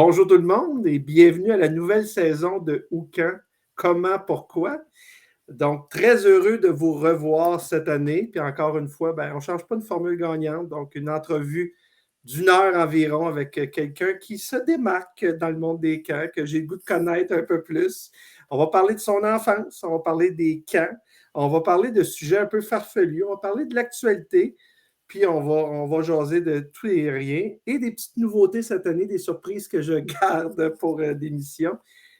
Bonjour tout le monde et bienvenue à la nouvelle saison de Où, quand, comment, pourquoi. Donc, très heureux de vous revoir cette année. Puis encore une fois, on ne change pas de formule gagnante. Donc, une entrevue d'une heure environ avec quelqu'un qui se démarque dans le monde des camps, que j'ai le goût de connaître un peu plus. On va parler de son enfance, on va parler des camps, on va parler de sujets un peu farfelus, on va parler de l'actualité. Puis on va jaser de tout et rien et des petites nouveautés cette année, des surprises que je garde pour l'émission.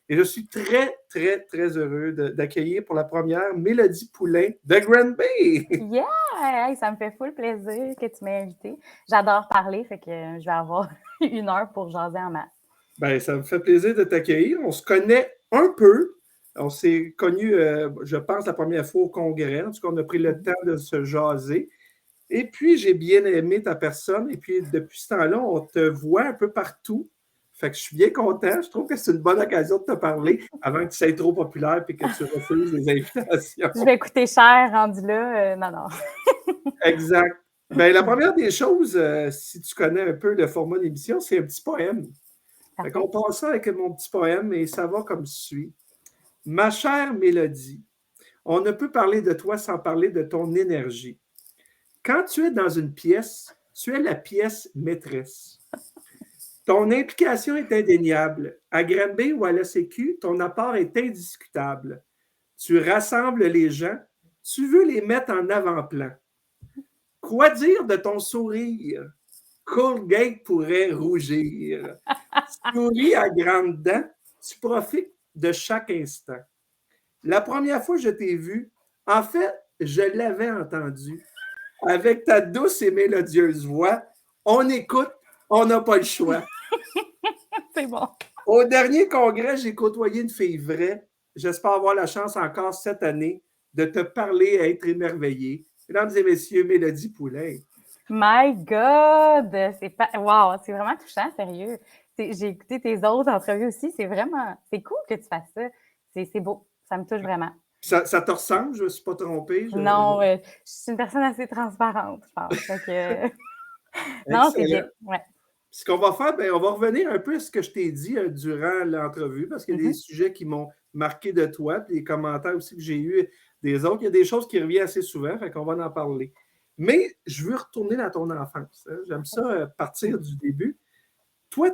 Et je suis très, très, très heureux d'accueillir pour la première Mélodie Poulain de Grand Bay. Yeah! Hey, ça me fait full plaisir que tu m'aies invité. J'adore parler, fait que je vais avoir 1 heure pour jaser en masse. Ça me fait plaisir de t'accueillir. On se connaît un peu. On s'est connus, je pense, la première fois au congrès. En tout cas, on a pris le temps de se jaser. Et puis, j'ai bien aimé ta personne. Et puis, depuis ce temps-là, on te voit un peu partout. Fait que je suis bien content. Je trouve que c'est une bonne occasion de te parler avant que tu sois trop populaire et que tu refuses les invitations. Je vais coûter cher rendu là. Non. Exact. La première des choses, si tu connais un peu le format de l'émission, c'est un petit poème. Fait qu'on passe ça avec mon petit poème et ça va comme suit. Ma chère Mélodie, on ne peut parler de toi sans parler de ton énergie. Quand tu es dans une pièce, tu es la pièce maîtresse. Ton implication est indéniable. À Granby ou à la Sécu, ton apport est indiscutable. Tu rassembles les gens, tu veux les mettre en avant-plan. Quoi dire de ton sourire? Colgate pourrait rougir. Souris à grandes dents, tu profites de chaque instant. La première fois que je t'ai vu, en fait, je l'avais entendu. Avec ta douce et mélodieuse voix, on écoute, on n'a pas le choix. C'est bon. Au dernier congrès, j'ai côtoyé une fille vraie. J'espère avoir la chance encore cette année de te parler et être émerveillé. Mesdames et messieurs, Mélodie Poulain. My God! Wow, c'est vraiment touchant, sérieux. J'ai écouté tes autres entrevues aussi. C'est cool que tu fasses ça. C'est beau. Ça me touche vraiment. Ça te ressemble? Je ne me suis pas trompé. Non, je suis une personne assez transparente, je pense. Non, c'est bien. Ouais. Ce qu'on va faire, on va revenir un peu à ce que je t'ai dit durant l'entrevue, parce qu'il y a des sujets qui m'ont marqué de toi, puis les commentaires aussi que j'ai eus des autres. Il y a des choses qui reviennent assez souvent, fait qu'on va en parler. Mais je veux retourner dans ton enfance. Hein. J'aime ça partir du début. Toi,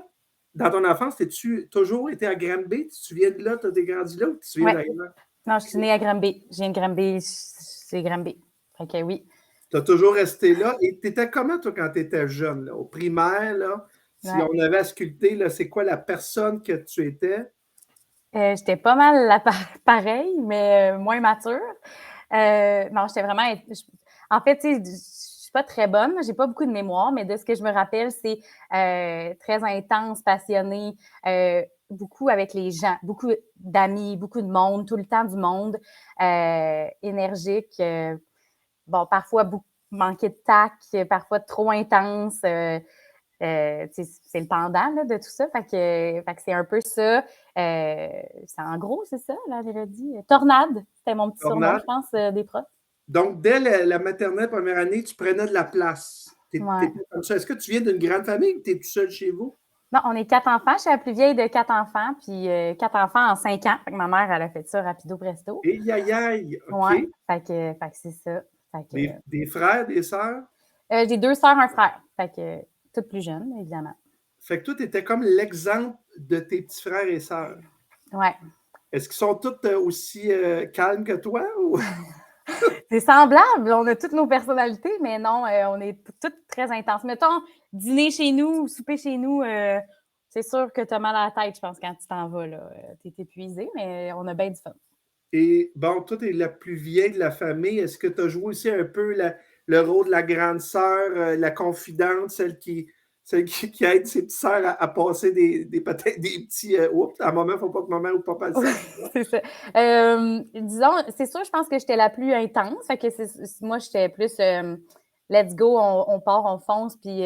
dans ton enfance, as-tu toujours été à Granby? Tu viens de là, tu as grandi là ou tu viens d'ailleurs? Non, je suis née à Granby. Je viens de Granby, c'est Granby. Fait que oui. Tu as toujours resté là. Et tu étais comment, toi, quand tu étais jeune, là, au primaire, là? Si on avait à sculpter, là, c'est quoi la personne que tu étais? J'étais pas mal pareil, mais moins mature. Non, j'étais vraiment... En fait, tu sais, je suis pas très bonne. J'ai pas beaucoup de mémoire, mais de ce que je me rappelle, c'est très intense, passionné, beaucoup avec les gens, beaucoup d'amis, beaucoup de monde, tout le temps du monde, énergique. Bon, parfois manquer de tact, parfois trop intense. C'est le pendant là, de tout ça. Fait que c'est un peu ça. En gros, c'est ça, la mélodie. Tornade, c'était mon petit surnom, je pense, des profs. Donc, dès la maternelle première année, tu prenais de la place. Ouais. Comme ça. Est-ce que tu viens d'une grande famille ou tu es tout seul chez vous? Non, on est 4 enfants. Je suis la plus vieille de 4 enfants, puis 4 enfants en 5 ans. Fait que ma mère, elle a fait ça rapido presto. Et aïe, OK. Ouais, fait que c'est ça. Des frères, des sœurs? J'ai 2 sœurs, un frère. Fait que toutes plus jeunes, évidemment. Fait que toi, tu étais comme l'exemple de tes petits frères et sœurs. Ouais. Est-ce qu'ils sont tous aussi calmes que toi? Ou... C'est semblable, on a toutes nos personnalités, mais non, on est toutes très intenses. Mettons, dîner chez nous, souper chez nous, c'est sûr que tu as mal à la tête, je pense, quand tu t'en vas. Tu es épuisé, mais on a bien du fun. Et bon, toi, tu es la plus vieille de la famille. Est-ce que tu as joué aussi un peu le rôle de la grande sœur, la confidente, celle qui aide ses petites sœurs à passer peut-être des petits oups, à un moment, il ne faut pas que maman ou papa le sache. C'est ça. Disons, c'est sûr, je pense que j'étais la plus intense. Fait que moi, j'étais plus let's go, on part, on fonce, puis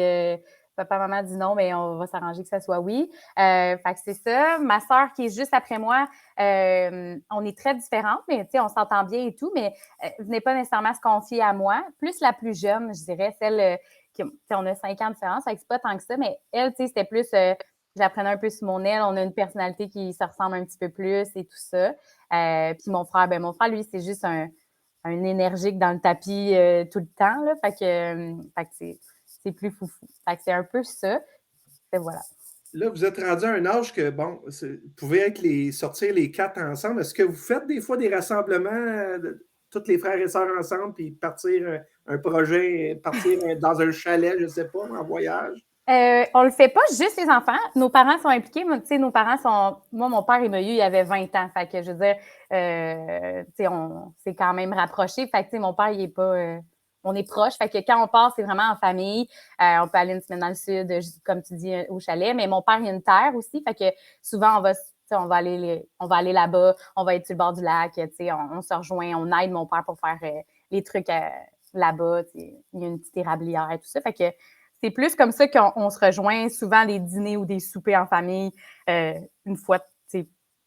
papa, maman dit non, mais on va s'arranger que ça soit oui. Fait que c'est ça. Ma sœur qui est juste après moi, on est très différentes, mais on s'entend bien et tout, mais venait pas nécessairement se confier à moi. Plus la plus jeune, je dirais, celle qui, on a 5 ans de différence, fait que c'est pas tant que ça, mais elle, c'était plus j'apprenais un peu sur mon aile. On a une personnalité qui se ressemble un petit peu plus et tout ça. Puis mon frère, lui, c'est juste un énergique dans le tapis tout le temps. Là, fait que c'est plus foufou. Fait que c'est un peu ça. Et voilà. Là, vous êtes rendu à un âge que, bon, vous pouvez sortir les 4 ensemble. Est-ce que vous faites des fois des rassemblements de tous les frères et sœurs ensemble, puis partir un projet, partir dans un chalet, je ne sais pas, en voyage? On le fait pas juste les enfants. Nos parents sont impliqués. Tu sais, nos parents sont. Moi, mon père, il avait 20 ans. Fait que je veux dire, tu sais, on s'est quand même rapprochés. Fait que, tu sais, mon père, il est pas. On est proches. Fait que quand on part, c'est vraiment en famille. On peut aller une semaine dans le sud, comme tu dis, au chalet. Mais mon père, il a une terre aussi. Fait que souvent, on va aller là-bas. On va être sur le bord du lac. Tu sais, on se rejoint. On aide mon père pour faire les trucs là-bas. Tu sais, il y a une petite érablière et tout ça. Fait que c'est plus comme ça qu'on se rejoint souvent des dîners ou des soupers en famille une fois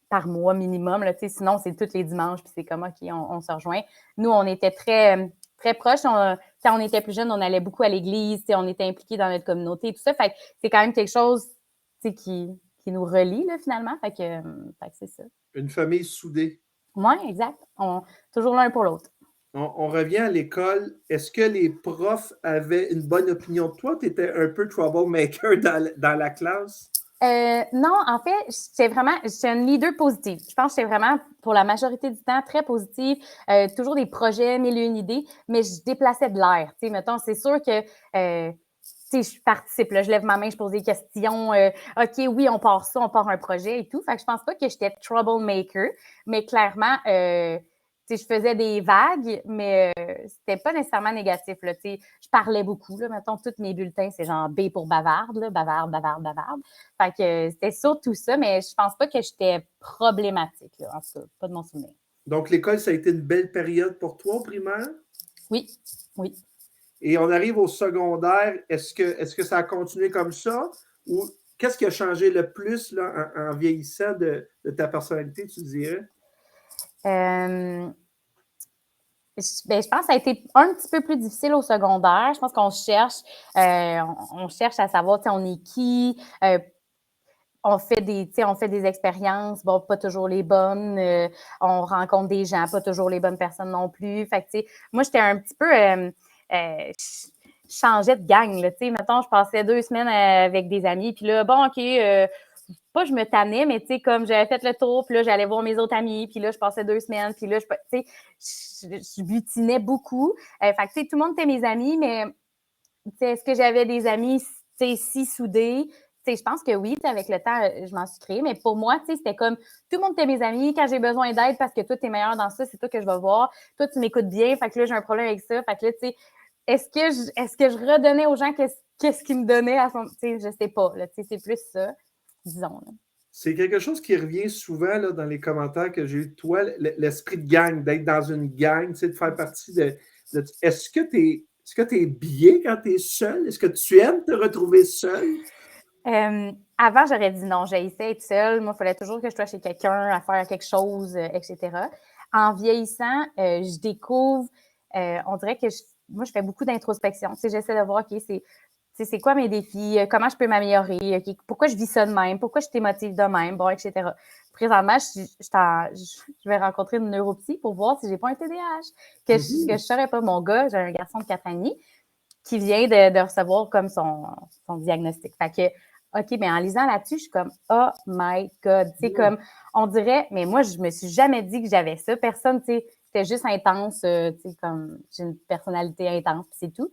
par mois minimum. Là, sinon, c'est tous les dimanches, puis c'est comme OK, on se rejoint. Nous, on était très, très proches. Quand on était plus jeunes, on allait beaucoup à l'église, on était impliqués dans notre communauté et tout ça. Fait que c'est quand même quelque chose qui nous relie là, finalement. Fait que c'est ça. Une famille soudée. Oui, exact. Toujours l'un pour l'autre. On revient à l'école. Est-ce que les profs avaient une bonne opinion de toi? Tu étais un peu troublemaker dans la classe? Non, en fait, j'étais une leader positive. Je pense que j'étais vraiment, pour la majorité du temps, très positive. Toujours des projets, mille et une idées, mais je déplaçais de l'air. Tu sais, mettons, c'est sûr que je participe, là, je lève ma main, je pose des questions. OK, oui, on part ça, on part un projet et tout. Fait que je pense pas que j'étais troublemaker, mais clairement, je faisais des vagues, mais c'était pas nécessairement négatif. Là, je parlais beaucoup. Là, mettons, tous mes bulletins, c'est genre B pour bavarde, là, bavarde, bavarde, bavarde. Fait que c'était surtout ça, mais je pense pas que j'étais problématique, là, en tout cas, pas de mon souvenir. Donc, l'école, ça a été une belle période pour toi au primaire? Oui, oui. Et on arrive au secondaire. Est-ce que ça a continué comme ça? Ou qu'est-ce qui a changé le plus là, en vieillissant de ta personnalité, tu dirais? Je pense que ça a été un petit peu plus difficile au secondaire. Je pense qu'on cherche, on cherche à savoir, on est qui, on fait des expériences, bon, pas toujours les bonnes, on rencontre des gens, pas toujours les bonnes personnes non plus. Fait que, moi, j'étais un petit peu, je changeais de gang, là, mettons, je passais 2 semaines avec des amis, puis là, bon, OK, pas je me tannais, mais tu sais, comme j'avais fait le tour, puis là, j'allais voir mes autres amis, puis là, je passais 2 semaines, puis là, je butinais beaucoup. Fait que, tu sais, tout le monde était mes amis, mais, tu sais, est-ce que j'avais des amis, tu sais, si soudés? Tu sais, je pense que oui, avec le temps, je m'en suis créée, mais pour moi, tu sais, c'était comme, tout le monde était mes amis, quand j'ai besoin d'aide, parce que toi, t'es meilleur dans ça, c'est toi que je vais voir, toi, tu m'écoutes bien, fait que là, j'ai un problème avec ça, fait que là, tu sais, est-ce que je redonnais aux gens qu'est-ce qu'ils me donnaient à son, tu sais, je sais pas, là, tu sais, c'est plus ça, disons, là. C'est quelque chose qui revient souvent là, dans les commentaires que j'ai eu de toi, l'esprit de gang, d'être dans une gang, de faire partie de est-ce que tu es bien quand tu es seul? Est-ce que tu aimes te retrouver seul? Avant, j'aurais dit non, j'haïssais être seule. Moi, il fallait toujours que je sois chez quelqu'un à faire quelque chose, etc. En vieillissant, je découvre, on dirait que moi, je fais beaucoup d'introspection. Tu sais, j'essaie de voir, OK, c'est quoi mes défis, comment je peux m'améliorer, okay, pourquoi je vis ça de même, pourquoi je t'émotive de même, bon, etc. Présentement, je vais rencontrer une neuropsy pour voir si j'ai pas un TDAH, que je saurais pas. Mon gars, j'ai un garçon de 4 ans et demi qui vient de recevoir comme son diagnostic. Fait que, OK, mais en lisant là-dessus, je suis comme, oh my God. Tu sais, comme, on dirait, mais moi, je me suis jamais dit que j'avais ça. Personne, tu sais, j'étais juste intense, tu sais, comme, j'ai une personnalité intense, puis c'est tout.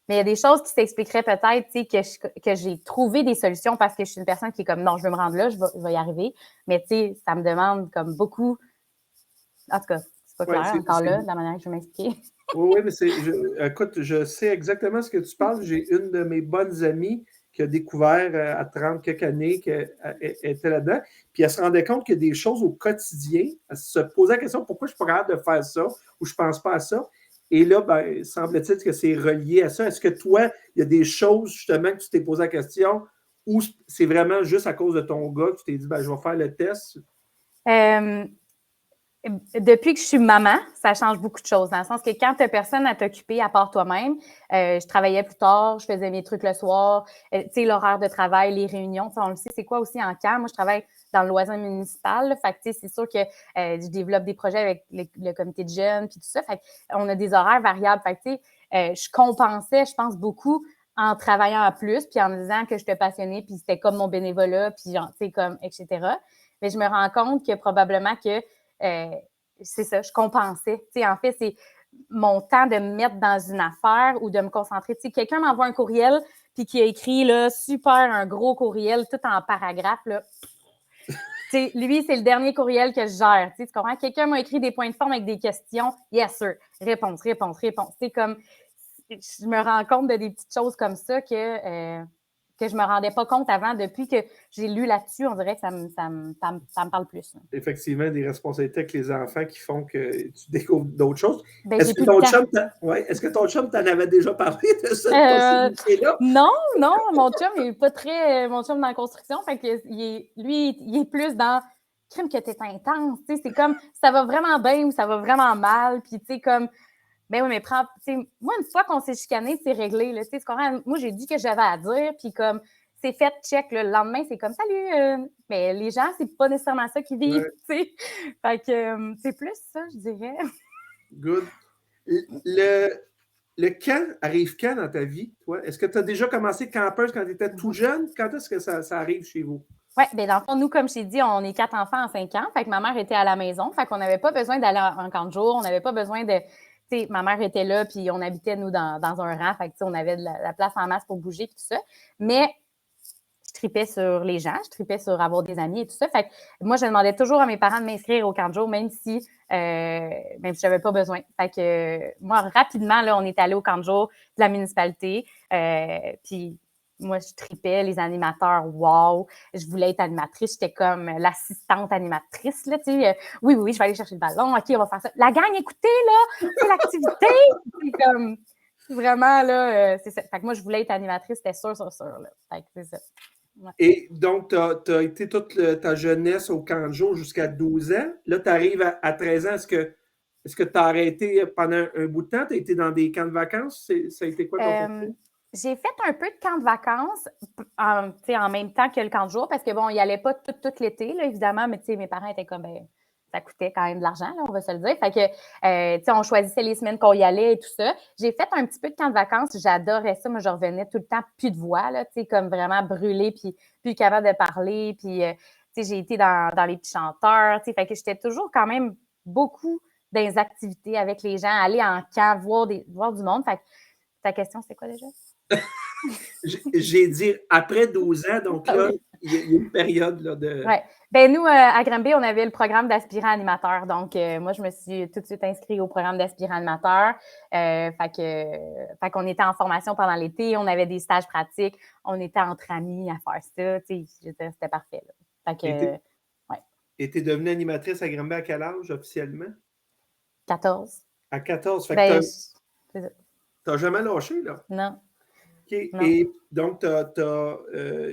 Mais il y a des choses qui s'expliqueraient peut-être, tu sais, que j'ai trouvé des solutions parce que je suis une personne qui est comme, non, je veux me rendre là, je vais y arriver. Mais, tu sais, ça me demande comme beaucoup. En tout cas, c'est pas clair encore là, de la manière que je vais m'expliquer. Oui, mais écoute, je sais exactement ce que tu parles. J'ai une de mes bonnes amies qui a découvert à 30 quelques années qu'elle était là-dedans. Puis elle se rendait compte qu'il y a des choses au quotidien. Elle se posait la question pourquoi je ne suis pas capable de faire ça ou je ne pense pas à ça. Et là, ben, semble-t-il que c'est relié à ça. Est-ce que toi, il y a des choses justement que tu t'es posé la question ou c'est vraiment juste à cause de ton gars que tu t'es dit ben, je vais faire le test? Depuis que je suis maman, ça change beaucoup de choses, dans le sens que quand tu n'as personne à t'occuper à part toi-même, je travaillais plus tard, je faisais mes trucs le soir, tu sais, l'horaire de travail, les réunions, on le sait, c'est quoi aussi en camp. Moi, je travaille dans le loisir municipal, là, fait que, tu sais, c'est sûr que je développe des projets avec le comité de jeunes, puis tout ça, fait on a des horaires variables, fait que, tu sais, je compensais, je pense, beaucoup en travaillant à plus, puis en me disant que j'étais passionnée, puis c'était comme mon bénévolat, puis tu sais, comme, etc. Mais je me rends compte que probablement que c'est ça, je compensais. T'sais, en fait, c'est mon temps de me mettre dans une affaire ou de me concentrer. T'sais, quelqu'un m'envoie un courriel puis qui a écrit là, super un gros courriel tout en paragraphe. Là. T'sais, lui, c'est le dernier courriel que je gère. Tu comprends? Quelqu'un m'a écrit des points de forme avec des questions. Yes, sir. Réponse, réponse, réponse. C'est comme je me rends compte de des petites choses comme ça que je me rendais pas compte avant. Depuis que j'ai lu là-dessus, on dirait que ça me parle plus. Effectivement, des responsabilités avec les enfants qui font que tu découvres d'autres choses. Ben, Est-ce j'ai que plus de temps. est-ce que ton chum t'en avait déjà parlé de cette Euh, possibilité-là? non, non, mon chum il est pas très mon chum dans la construction, fait que lui, il est plus dans crime que t'es intense, tu sais, c'est comme ça va vraiment bien ou ça va vraiment mal, puis tu sais comme ben oui, mais prends, tu sais, moi une fois qu'on s'est chicané, c'est réglé là, tu sais, c'est correct. Moi j'ai dit que j'avais à dire, puis comme c'est fait, check, là, le lendemain c'est comme salut, mais les gens c'est pas nécessairement ça qu'ils vivent, Ouais, tu sais, fait que c'est plus ça, je dirais. good. Le, le camp arrive quand dans ta vie, toi? Est-ce que tu as déjà commencé campeuse quand tu étais tout jeune? Quand est-ce que ça arrive chez vous? Oui, bien dans le fond, nous, comme je t'ai dit, on est 4 enfants en 5 ans. Fait que ma mère était à la maison. Fait qu'on n'avait pas besoin d'aller en camp de jour. On n'avait pas besoin de. Tu sais, ma mère était là, puis on habitait, nous, dans un rang. Fait que, tu sais, on avait de la place en masse pour bouger, puis tout ça. Mais je tripais sur les gens, je tripais sur avoir des amis et tout ça. Fait que moi, je demandais toujours à mes parents de m'inscrire au camp de jour, même si j'avais pas besoin. Fait que moi, rapidement, là, on est allé au camp de jour de la municipalité. Puis moi, je tripais les animateurs. Wow! Je voulais être animatrice. J'étais comme l'assistante animatrice, là, tu sais. Oui, oui, oui, je vais aller chercher le ballon. OK, on va faire ça. La gang, écoutez, là, c'est l'activité. C'est comme vraiment, là, c'est ça. Fait que moi, je voulais être animatrice, c'était sûr, sûr, sûr, là. Fait que c'est ça. Ouais. Et donc, tu as été toute ta jeunesse au camp de jour jusqu'à 12 ans. Là, tu arrives à 13 ans. Est-ce que tu as arrêté pendant un bout de temps? Tu as été dans des camps de vacances? Ça a été quoi ton parcours? J'ai fait un peu de camp de vacances en même temps que le camp de jour parce que, bon, il n'y allait pas tout l'été, là, évidemment, mais mes parents étaient comme, ben, ça coûtait quand même de l'argent, là, on va se le dire. Fait que, on choisissait les semaines qu'on y allait et tout ça. J'ai fait un petit peu de camp de vacances. J'adorais ça. Moi, je revenais tout le temps, plus de voix, là, comme vraiment brûlée, puis plus capable de parler. Puis, j'ai été dans les petits chanteurs. Fait que j'étais toujours quand même beaucoup dans les activités avec les gens, aller en camp, voir du monde. Fait que, ta question, c'est quoi déjà? J'ai dit après 12 ans, donc Ah là, oui. il y a une période là, de. Ouais. Ben nous, à Granby, on avait le programme d'aspirant animateur. Donc, moi, je me suis tout de suite inscrite au programme d'aspirant animateur. Fait qu'on était en formation pendant l'été, on avait des stages pratiques, on était entre amis à faire ça. C'était parfait. Là. Fait que, ouais. Et tu es devenue animatrice à Granby à quel âge officiellement? 14. À 14. Fait que Ben, tu n'as jamais lâché, là. non, OK. non. Et donc, tu as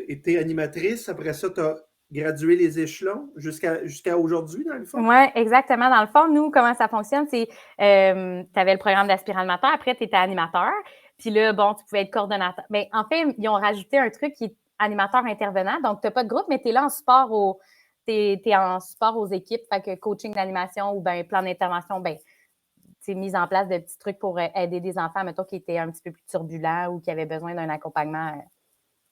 été animatrice. Après ça, tu as gradué les échelons jusqu'à aujourd'hui, dans le fond? Oui, exactement. Dans le fond, nous, comment ça fonctionne, c'est tu avais le programme d'aspirant animateur, après, tu étais animateur. Puis là, bon, tu pouvais être coordonnateur. Mais en fait, ils ont rajouté un truc qui est animateur intervenant. Donc, tu n'as pas de groupe, mais tu es là en support t'es en support aux équipes. Fait que coaching d'animation ou ben plan d'intervention, ben, mise en place de petits trucs pour aider des enfants, mettons, qui étaient un petit peu plus turbulents ou qui avaient besoin d'un accompagnement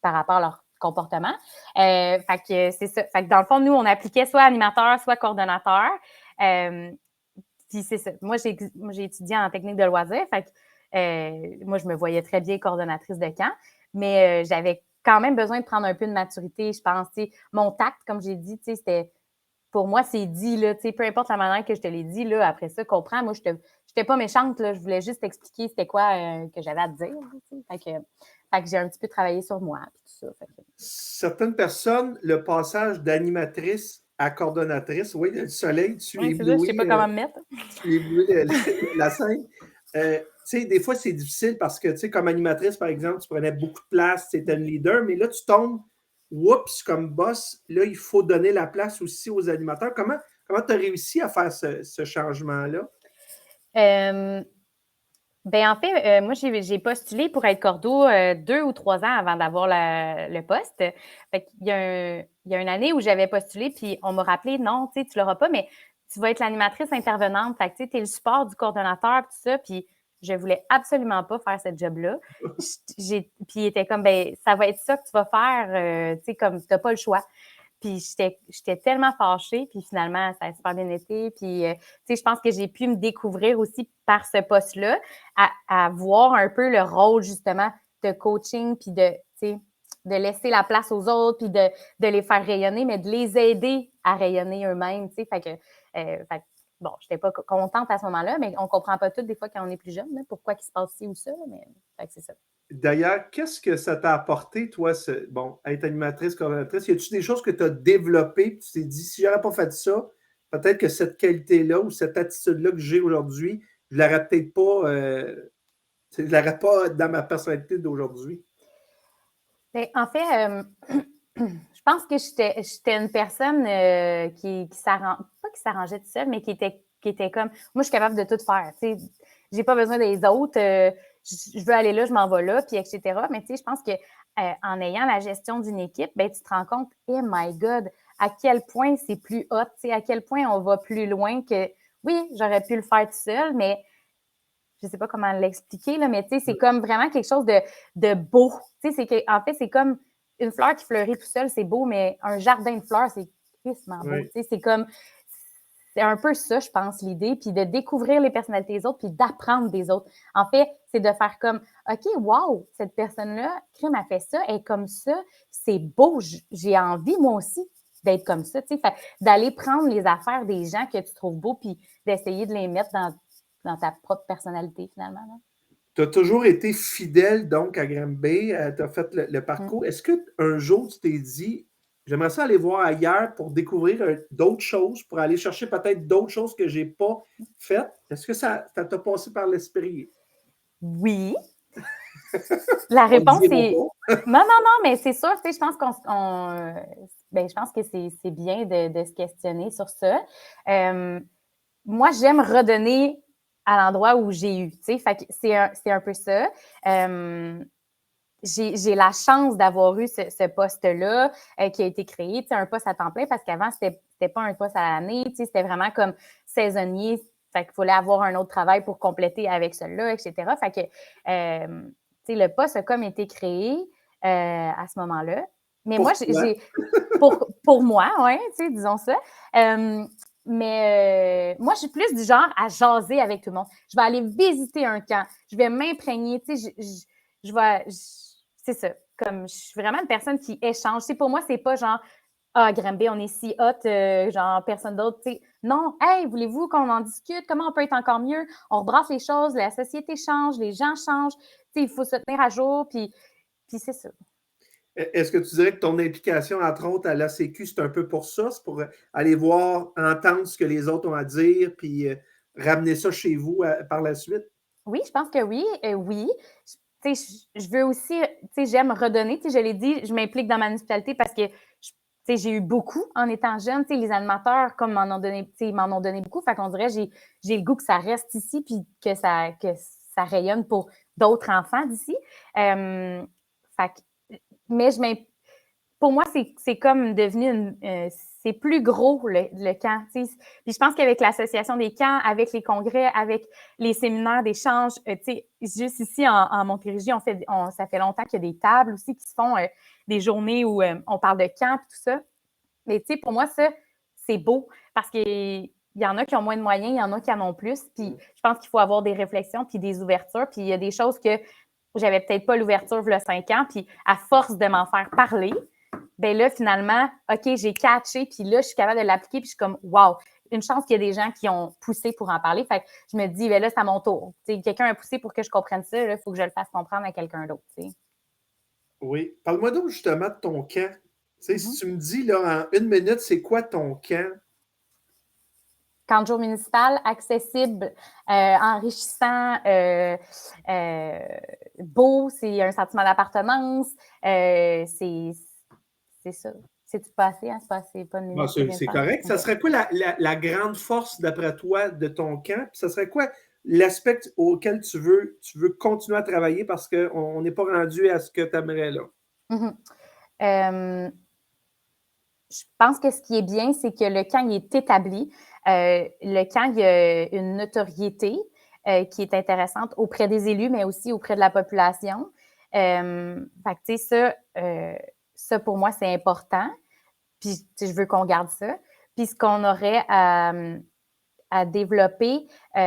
par rapport à leur comportement. Fait que c'est ça. Fait que dans le fond, nous, on appliquait soit animateur, soit coordonnateur. Puis c'est ça. Moi, j'ai étudié en technique de loisirs. Fait que moi, je me voyais très bien coordonnatrice de camp, mais j'avais quand même besoin de prendre un peu de maturité, je pense. Mon tact, comme j'ai dit, c'était pour moi, c'est dit, là, peu importe la manière que je te l'ai dit, là, après ça, comprends, moi, je n'étais pas méchante, là, je voulais juste t'expliquer c'était quoi que j'avais à te dire. Fait que j'ai un petit peu travaillé sur moi. Puis tout ça, Certaines personnes, le passage d'animatrice à coordonnatrice, oui, le soleil, tu oui, c'est ça, je ne sais éblouis, pas comment me mettre. tu éblouis la scène. Des fois, c'est difficile parce que, comme animatrice, par exemple, tu prenais beaucoup de place, tu étais une leader, mais là, tu tombes, oups, comme boss, là, il faut donner la place aussi aux animateurs. Comment Comment tu as réussi à faire ce changement-là? Ben en fait, moi, j'ai postulé pour être cordeau 2 ou 3 ans avant d'avoir le poste. Fait qu'il y a une année où j'avais postulé, puis on m'a rappelé, non, tu sais, tu l'auras pas, mais tu vas être l'animatrice intervenante. Fait que tu sais, es le support du coordonnateur, tout ça. Puis je voulais absolument pas faire cette job-là. Puis il était comme, ben ça va être ça que tu vas faire, tu sais, comme tu n'as pas le choix. Puis j'étais tellement fâchée, puis finalement, ça a super bien été. Puis, tu sais, je pense que j'ai pu me découvrir aussi par ce poste-là, à voir un peu le rôle, justement, de coaching, puis de, tu sais, de laisser la place aux autres, puis de les faire rayonner, mais de les aider à rayonner eux-mêmes, tu sais. Fait que, bon, j'étais pas contente à ce moment-là, mais on comprend pas tout des fois quand on est plus jeune, là, pourquoi il se passe ci ou ça, mais fait que c'est ça. D'ailleurs, qu'est-ce que ça t'a apporté, toi, être animatrice, coordonnatrice? Y a-tu des choses que tu as développées, puis tu t'es dit, si j'aurais pas fait ça, peut-être que cette qualité-là ou cette attitude-là que j'ai aujourd'hui, je l'aurais peut-être pas, je l'aurais pas dans ma personnalité d'aujourd'hui. Ben, en fait, je pense que j'étais une personne qui s'arrange, pas qui s'arrangeait toute seule, mais qui était comme, moi, je suis capable de tout faire. Tu sais, j'ai pas besoin des autres. Je veux aller là, je m'en vais là, puis etc. Mais tu sais, je pense que en ayant la gestion d'une équipe, ben, tu te rends compte, oh my God, à quel point c'est plus hot, tu sais, à quel point on va plus loin que, oui, j'aurais pu le faire tout seul, mais je sais pas comment l'expliquer, là, mais tu sais, c'est comme vraiment quelque chose de beau. Tu sais, en fait, c'est comme une fleur qui fleurit tout seul, c'est beau, mais un jardin de fleurs, c'est tristement beau. Oui. Tu sais, c'est un peu ça, je pense, l'idée, puis de découvrir les personnalités des autres, puis d'apprendre des autres. En fait, c'est de faire comme, OK, wow, cette personne-là, crime a fait ça, elle est comme ça, c'est beau, j'ai envie, moi aussi, d'être comme ça, tu sais, d'aller prendre les affaires des gens que tu trouves beaux, puis d'essayer de les mettre dans ta propre personnalité, finalement. Tu as toujours été fidèle, donc, à Granby. Tu as fait le Mm. parcours. Est-ce qu'un jour, tu t'es dit, j'aimerais ça aller voir ailleurs pour découvrir d'autres choses, pour aller chercher peut-être d'autres choses que je n'ai pas faites? Est-ce que ça t'a passé par l'esprit? Oui. La On ne réponse dira est pas. non, non, non, mais c'est sûr, tu sais, je pense ben, je pense que c'est bien de se questionner sur ça. Moi, j'aime redonner à l'endroit où j'ai eu, tu sais, fait que c'est un peu ça. J'ai la chance d'avoir eu ce poste-là qui a été créé, tu sais, un poste à temps plein, parce qu'avant, c'était pas un poste à l'année, tu sais, c'était vraiment comme saisonnier, fait qu'il fallait avoir un autre travail pour compléter avec celui-là, etc. Fait que, tu sais, le poste a comme été créé à ce moment-là. Mais moi, Pourquoi? pour moi, oui, tu sais, disons ça. Mais moi, je suis plus du genre à jaser avec tout le monde. Je vais aller visiter un camp. Je vais m'imprégner. Tu sais, je vais. C'est ça. Comme je suis vraiment une personne qui échange. Tu sais, pour moi, c'est pas genre ah, Granby, on est si hot, genre personne d'autre. Tu sais. Non, hey, voulez-vous qu'on en discute? Comment on peut être encore mieux? On rebrasse les choses, la société change, les gens changent. Tu sais, il faut se tenir à jour. Puis c'est ça. Est-ce que tu dirais que ton implication, entre autres, à l'ACQ, c'est un peu pour ça? C'est pour aller voir, entendre ce que les autres ont à dire, puis ramener ça chez vous par la suite? Oui, je pense que oui. Oui. Tu sais, je veux aussi, tu sais, j'aime redonner. Tu sais, je l'ai dit, je m'implique dans ma municipalité parce que, tu sais, j'ai eu beaucoup en étant jeune. Tu sais, les animateurs, comme m'en ont donné, tu sais, m'en ont donné beaucoup. Fait qu'on dirait, j'ai le goût que ça reste ici puis que ça rayonne pour d'autres enfants d'ici. Fait que, mais pour moi, c'est comme devenu c'est plus gros le camp. T'sais. Puis je pense qu'avec l'association des camps, avec les congrès, avec les séminaires d'échange, juste ici en Montérégie, ça fait longtemps qu'il y a des tables aussi qui se font des journées où on parle de camp et tout ça. Mais pour moi, ça, c'est beau parce qu'il y en a qui ont moins de moyens, il y en a qui en ont plus. Puis je pense qu'il faut avoir des réflexions puis des ouvertures. Puis il y a des choses que j'avais peut-être pas l'ouverture il y a 5 ans. Puis à force de m'en faire parler, ben là, finalement, OK, j'ai catché, puis là, je suis capable de l'appliquer, puis je suis comme, wow, une chance qu'il y a des gens qui ont poussé pour en parler. Fait que je me dis, ben là, c'est à mon tour. T'sais, quelqu'un a poussé pour que je comprenne ça, il faut que je le fasse comprendre à quelqu'un d'autre. Oui. Parle-moi donc justement de ton camp. Si Mm-hmm. tu me dis là, en 1 minute, c'est quoi ton camp? Camp de jour municipal, accessible, enrichissant, beau, c'est un sentiment d'appartenance, c'est ça. C'est-tu pas assez, hein? C'est pas assez, pas une Bon, minute que je viens de c'est faire. correct. Ça OK. serait quoi la grande force, d'après toi, de ton camp? Puis ça serait quoi l'aspect auquel tu veux continuer à travailler parce qu'on n'est pas rendu à ce que tu aimerais là? Mhm. Euh, je pense que ce qui est bien, c'est que le camp il est établi. Le camp, il y a une notoriété qui est intéressante auprès des élus, mais aussi auprès de la population. Fait que, tu sais, ça, pour moi, c'est important. Puis, tu sais, je veux qu'on garde ça. Puis, ce qu'on aurait à développer, tu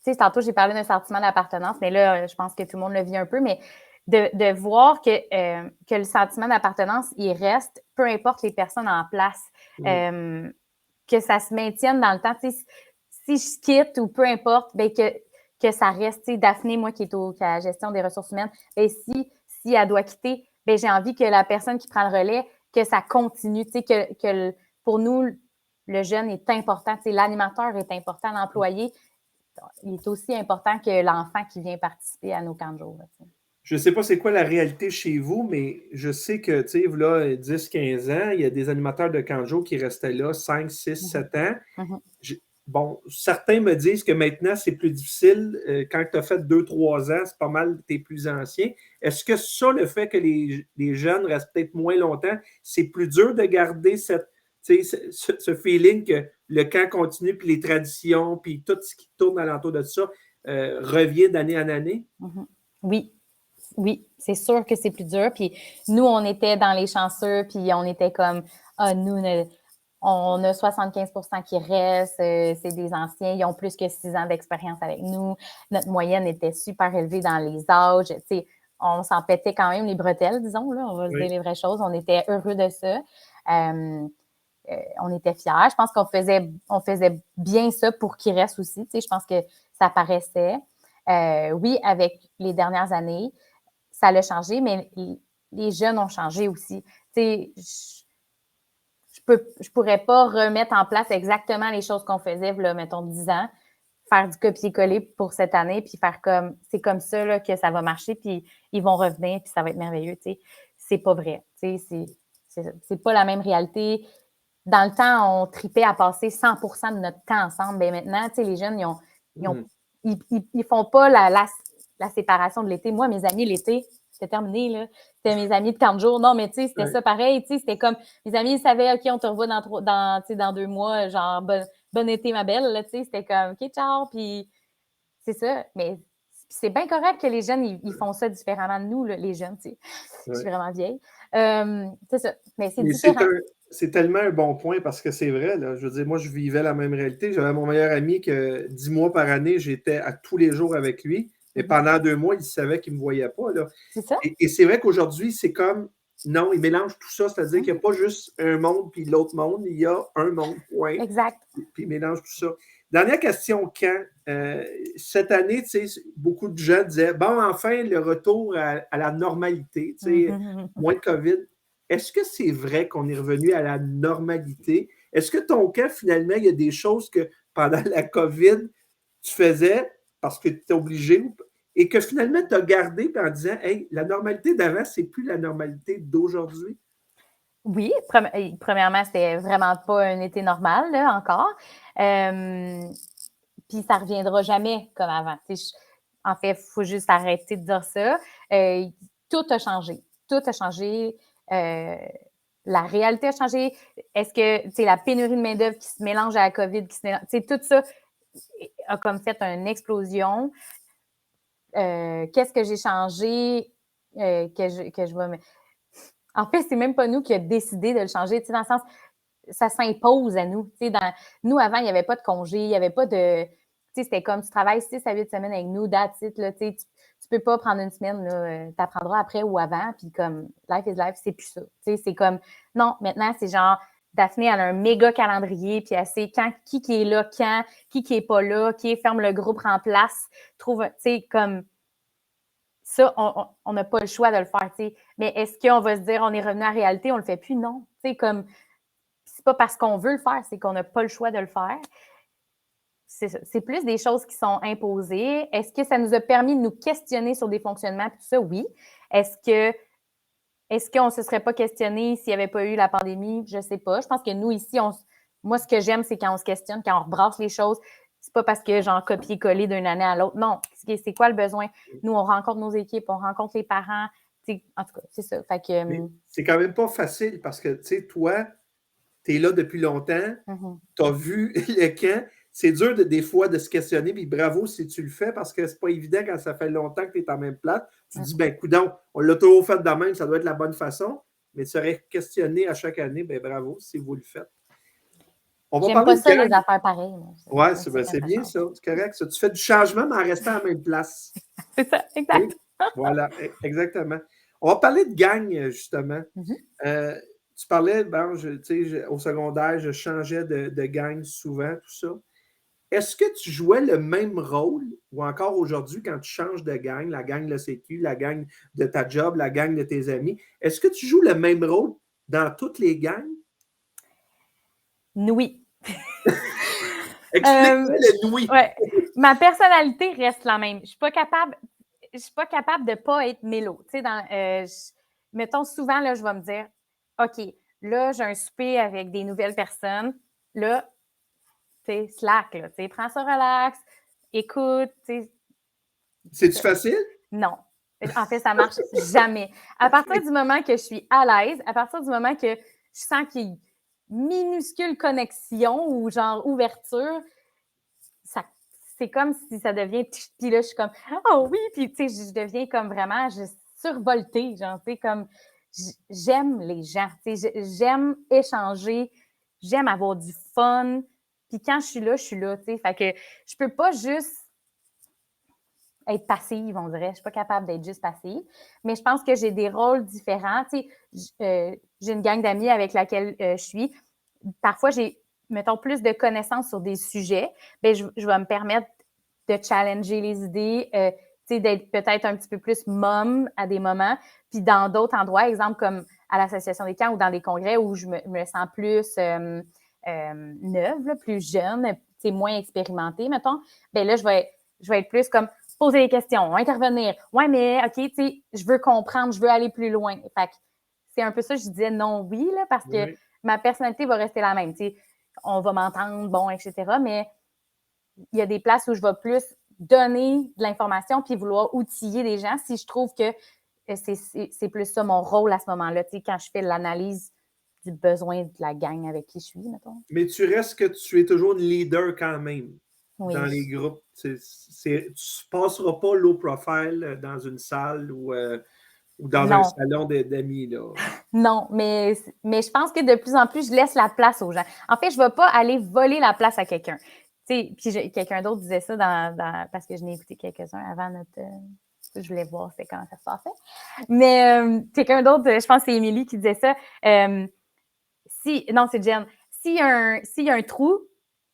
sais, tantôt, j'ai parlé d'un sentiment d'appartenance, mais là, je pense que tout le monde le vit un peu, mais de voir que le sentiment d'appartenance, il reste, peu importe les personnes en place, que ça se maintienne dans le temps. Tu sais, si je quitte ou peu importe, ben que ça reste. Tu sais, Daphné, moi, qui est à la gestion des ressources humaines, ben si elle doit quitter, ben j'ai envie que la personne qui prend le relais, que ça continue. Tu sais, pour nous, le jeune est important. Tu sais, l'animateur est important, l'employé il est aussi important que l'enfant qui vient participer à nos camps de jour. Là, Je ne sais pas c'est quoi la réalité chez vous, mais je sais que, tu sais, là, 10, 15 ans, il y a des animateurs de camp de jour qui restaient là 5, 6, 7 ans. Bon, certains me disent que maintenant, c'est plus difficile. Quand tu as fait 2, 3 ans, c'est pas mal tes plus anciens. Est-ce que ça, le fait que les jeunes restent peut-être moins longtemps, c'est plus dur de garder ce feeling que le camp continue, puis les traditions, puis tout ce qui tourne alentour de ça revient d'année en année? Oui, oui, c'est sûr que c'est plus dur. Puis nous, on était dans les chanceux, puis on était comme, nous, on a 75 qui restent, c'est des anciens, ils ont plus que 6 ans d'expérience avec nous. Notre moyenne était super élevée dans les âges. Tu sais, on s'en pétait quand même les bretelles, disons, là, on va se dire les vraies choses. On était heureux de ça. On était fiers. Je pense on faisait bien ça pour qu'ils restent aussi. Tu sais, je pense que ça paraissait. Oui, avec les dernières années, ça l'a changé, mais les jeunes ont changé aussi. Tu sais, je pourrais pas remettre en place exactement les choses qu'on faisait, là, mettons, 10 ans, faire du copier-coller pour cette année, puis faire comme, c'est comme ça là, que ça va marcher, puis ils vont revenir, puis ça va être merveilleux, tu sais. C'est pas vrai, tu sais, c'est pas la même réalité. Dans le temps, on tripait à passer 100% de notre temps ensemble. Ben maintenant, tu sais, les jeunes, ils font pas la séparation de l'été. Moi, mes amis, l'été, c'était terminé, là. C'était mes amis de 40 jours. Non, mais tu sais, c'était ça pareil. Tu sais, c'était comme, mes amis, ils savaient, OK, on te revoit dans 2 mois, genre, bon été, ma belle, là, tu sais. C'était comme, OK, ciao, puis c'est ça. Mais c'est bien correct que les jeunes, ils font ça différemment de nous, là, les jeunes, tu sais. Je suis vraiment vieille. C'est ça. Mais c'est différent. C'est tellement un bon point parce que c'est vrai. Là, je veux dire, moi, je vivais la même réalité. J'avais mon meilleur ami que 10 mois par année, j'étais à tous les jours avec lui. Mais pendant 2 mois, il savait qu'il ne me voyait pas. Là. C'est ça. Et c'est vrai qu'aujourd'hui, c'est comme, non, il mélange tout ça. C'est-à-dire qu'il n'y a pas juste un monde puis l'autre monde. Il y a un monde, point. Exact. Puis il mélange tout ça. Dernière question, quand? Cette année, tu sais, beaucoup de gens disaient, bon, enfin, le retour à la normalité, tu sais, moins de COVID. Est-ce que c'est vrai qu'on est revenu à la normalité? Est-ce que ton cas, finalement, il y a des choses que pendant la COVID, tu faisais parce que tu étais obligé et que finalement, tu as gardé en disant, hey, la normalité d'avant, c'est plus la normalité d'aujourd'hui? Oui, premièrement, c'était vraiment pas un été normal, là, encore. Puis ça reviendra jamais comme avant. En fait, il faut juste arrêter de dire ça. Tout a changé. Tout a changé. La réalité a changé. Est-ce que, tu sais, la pénurie de main-d'œuvre qui se mélange à la COVID, tout ça a comme fait une explosion. Qu'est-ce que j'ai changé que je vais. En fait, c'est même pas nous qui avons décidé de le changer, tu sais, dans le sens, ça s'impose à nous. Tu sais, nous, avant, il n'y avait pas de congé, il n'y avait pas de. Tu sais, c'était comme tu travailles 6 à 8 semaines avec nous, that's it, là, tu sais, tu peux pas prendre une semaine, tu apprendras après ou avant, puis comme life is life, c'est plus ça. Tu sais, c'est comme, non, maintenant, c'est genre, Daphné, elle a un méga calendrier, puis elle sait qui est là, qui est pas là, qui ferme le groupe, remplace, trouve, tu sais, comme ça, on n'a pas le choix de le faire, tu sais. Mais est-ce qu'on va se dire, on est revenu à la réalité, on le fait plus? Non. Tu sais, comme, c'est pas parce qu'on veut le faire, c'est qu'on n'a pas le choix de le faire. C'est plus des choses qui sont imposées. Est-ce que ça nous a permis de nous questionner sur des fonctionnements? Tout ça, oui. Est-ce que est-ce qu'on ne se serait pas questionné s'il n'y avait pas eu la pandémie? Je ne sais pas. Je pense que nous, ici, moi, ce que j'aime, c'est quand on se questionne, quand on rebrasse les choses. C'est pas parce que j'en copier-coller d'une année à l'autre. Non, c'est quoi le besoin? Nous, on rencontre nos équipes, on rencontre les parents. En tout cas, c'est ça. Fait que, Mais c'est quand même pas facile parce que, tu sais, toi, tu es là depuis longtemps, tu as vu le camp. C'est dur des fois de se questionner, puis bravo si tu le fais parce que c'est pas évident quand ça fait longtemps que tu es en même place. Tu te dis, ben, coudonc, on l'a toujours fait de même, ça doit être la bonne façon. Mais tu serais questionné à chaque année, ben bravo si vous le faites. J'aime pas ça, les affaires pareilles. Oui, c'est bien ça. C'est correct. Ça. Tu fais du changement, mais en restant à la même place. C'est ça, exact. Oui, voilà, exactement. On va parler de gang, justement. Tu parlais, bon, au secondaire, je changeais de gang souvent, tout ça. Est-ce que tu jouais le même rôle ou encore aujourd'hui, quand tu changes de gang, la gang de la Sécu, la gang de ta job, la gang de tes amis, est-ce que tu joues le même rôle dans toutes les gangs? Oui. Explique-moi le oui. Ouais. Ma personnalité reste la même. Je suis pas capable de ne pas être mélo. Tu sais, mettons, souvent, là, je vais me dire, OK, là, j'ai un souper avec des nouvelles personnes. Là, tu sais, slack, là, tu sais, prends ça relax, écoute, tu sais. C'est-tu facile? Non. En fait, ça marche jamais. À partir du moment que je suis à l'aise, à partir du moment que je sens qu'il y a une minuscule connexion ou genre ouverture, c'est comme si ça devient... Puis là, je suis comme, oh oui! Puis tu sais, je deviens comme vraiment survoltée, genre, tu sais, comme... J'aime les gens, tu sais, j'aime échanger, j'aime avoir du fun. Puis quand je suis là, tu sais. Fait que je peux pas juste être passive, on dirait. Je suis pas capable d'être juste passive. Mais je pense que j'ai des rôles différents. Tu sais, j'ai une gang d'amis avec laquelle je suis. Parfois, j'ai, mettons, plus de connaissances sur des sujets. Bien, je vais me permettre de challenger les idées, tu sais, d'être peut-être un petit peu plus mom à des moments. Puis dans d'autres endroits, exemple comme à l'Association des camps ou dans des congrès où je me sens plus neuve, là, plus jeune, tu sais, moins expérimentée, mettons, bien là, je vais être plus comme poser des questions, intervenir. Ouais, mais OK, tu sais, je veux comprendre, je veux aller plus loin. Fait que c'est un peu ça, je disais non, oui, là, parce que ma personnalité va rester la même. Tu sais, on va m'entendre, bon, etc. Mais il y a des places où je vais plus donner de l'information puis vouloir outiller des gens si je trouve que c'est plus ça mon rôle à ce moment-là, tu sais, quand je fais l'analyse du besoin de la gang avec qui je suis, mettons. Mais tu restes que tu es toujours une leader quand même Oui. dans les groupes. Tu ne passeras pas low profile dans une salle ou dans un salon d'amis. Là. Non, mais je pense que de plus en plus, je laisse la place aux gens. En fait, je ne vais pas aller voler la place à quelqu'un. Tu sais, puis quelqu'un d'autre disait ça parce que je n'ai écouté quelques-uns avant notre... je voulais voir comment ça se passait. Mais quelqu'un d'autre, je pense que c'est Émilie qui disait ça. Non, c'est Jen. S'il y a un trou,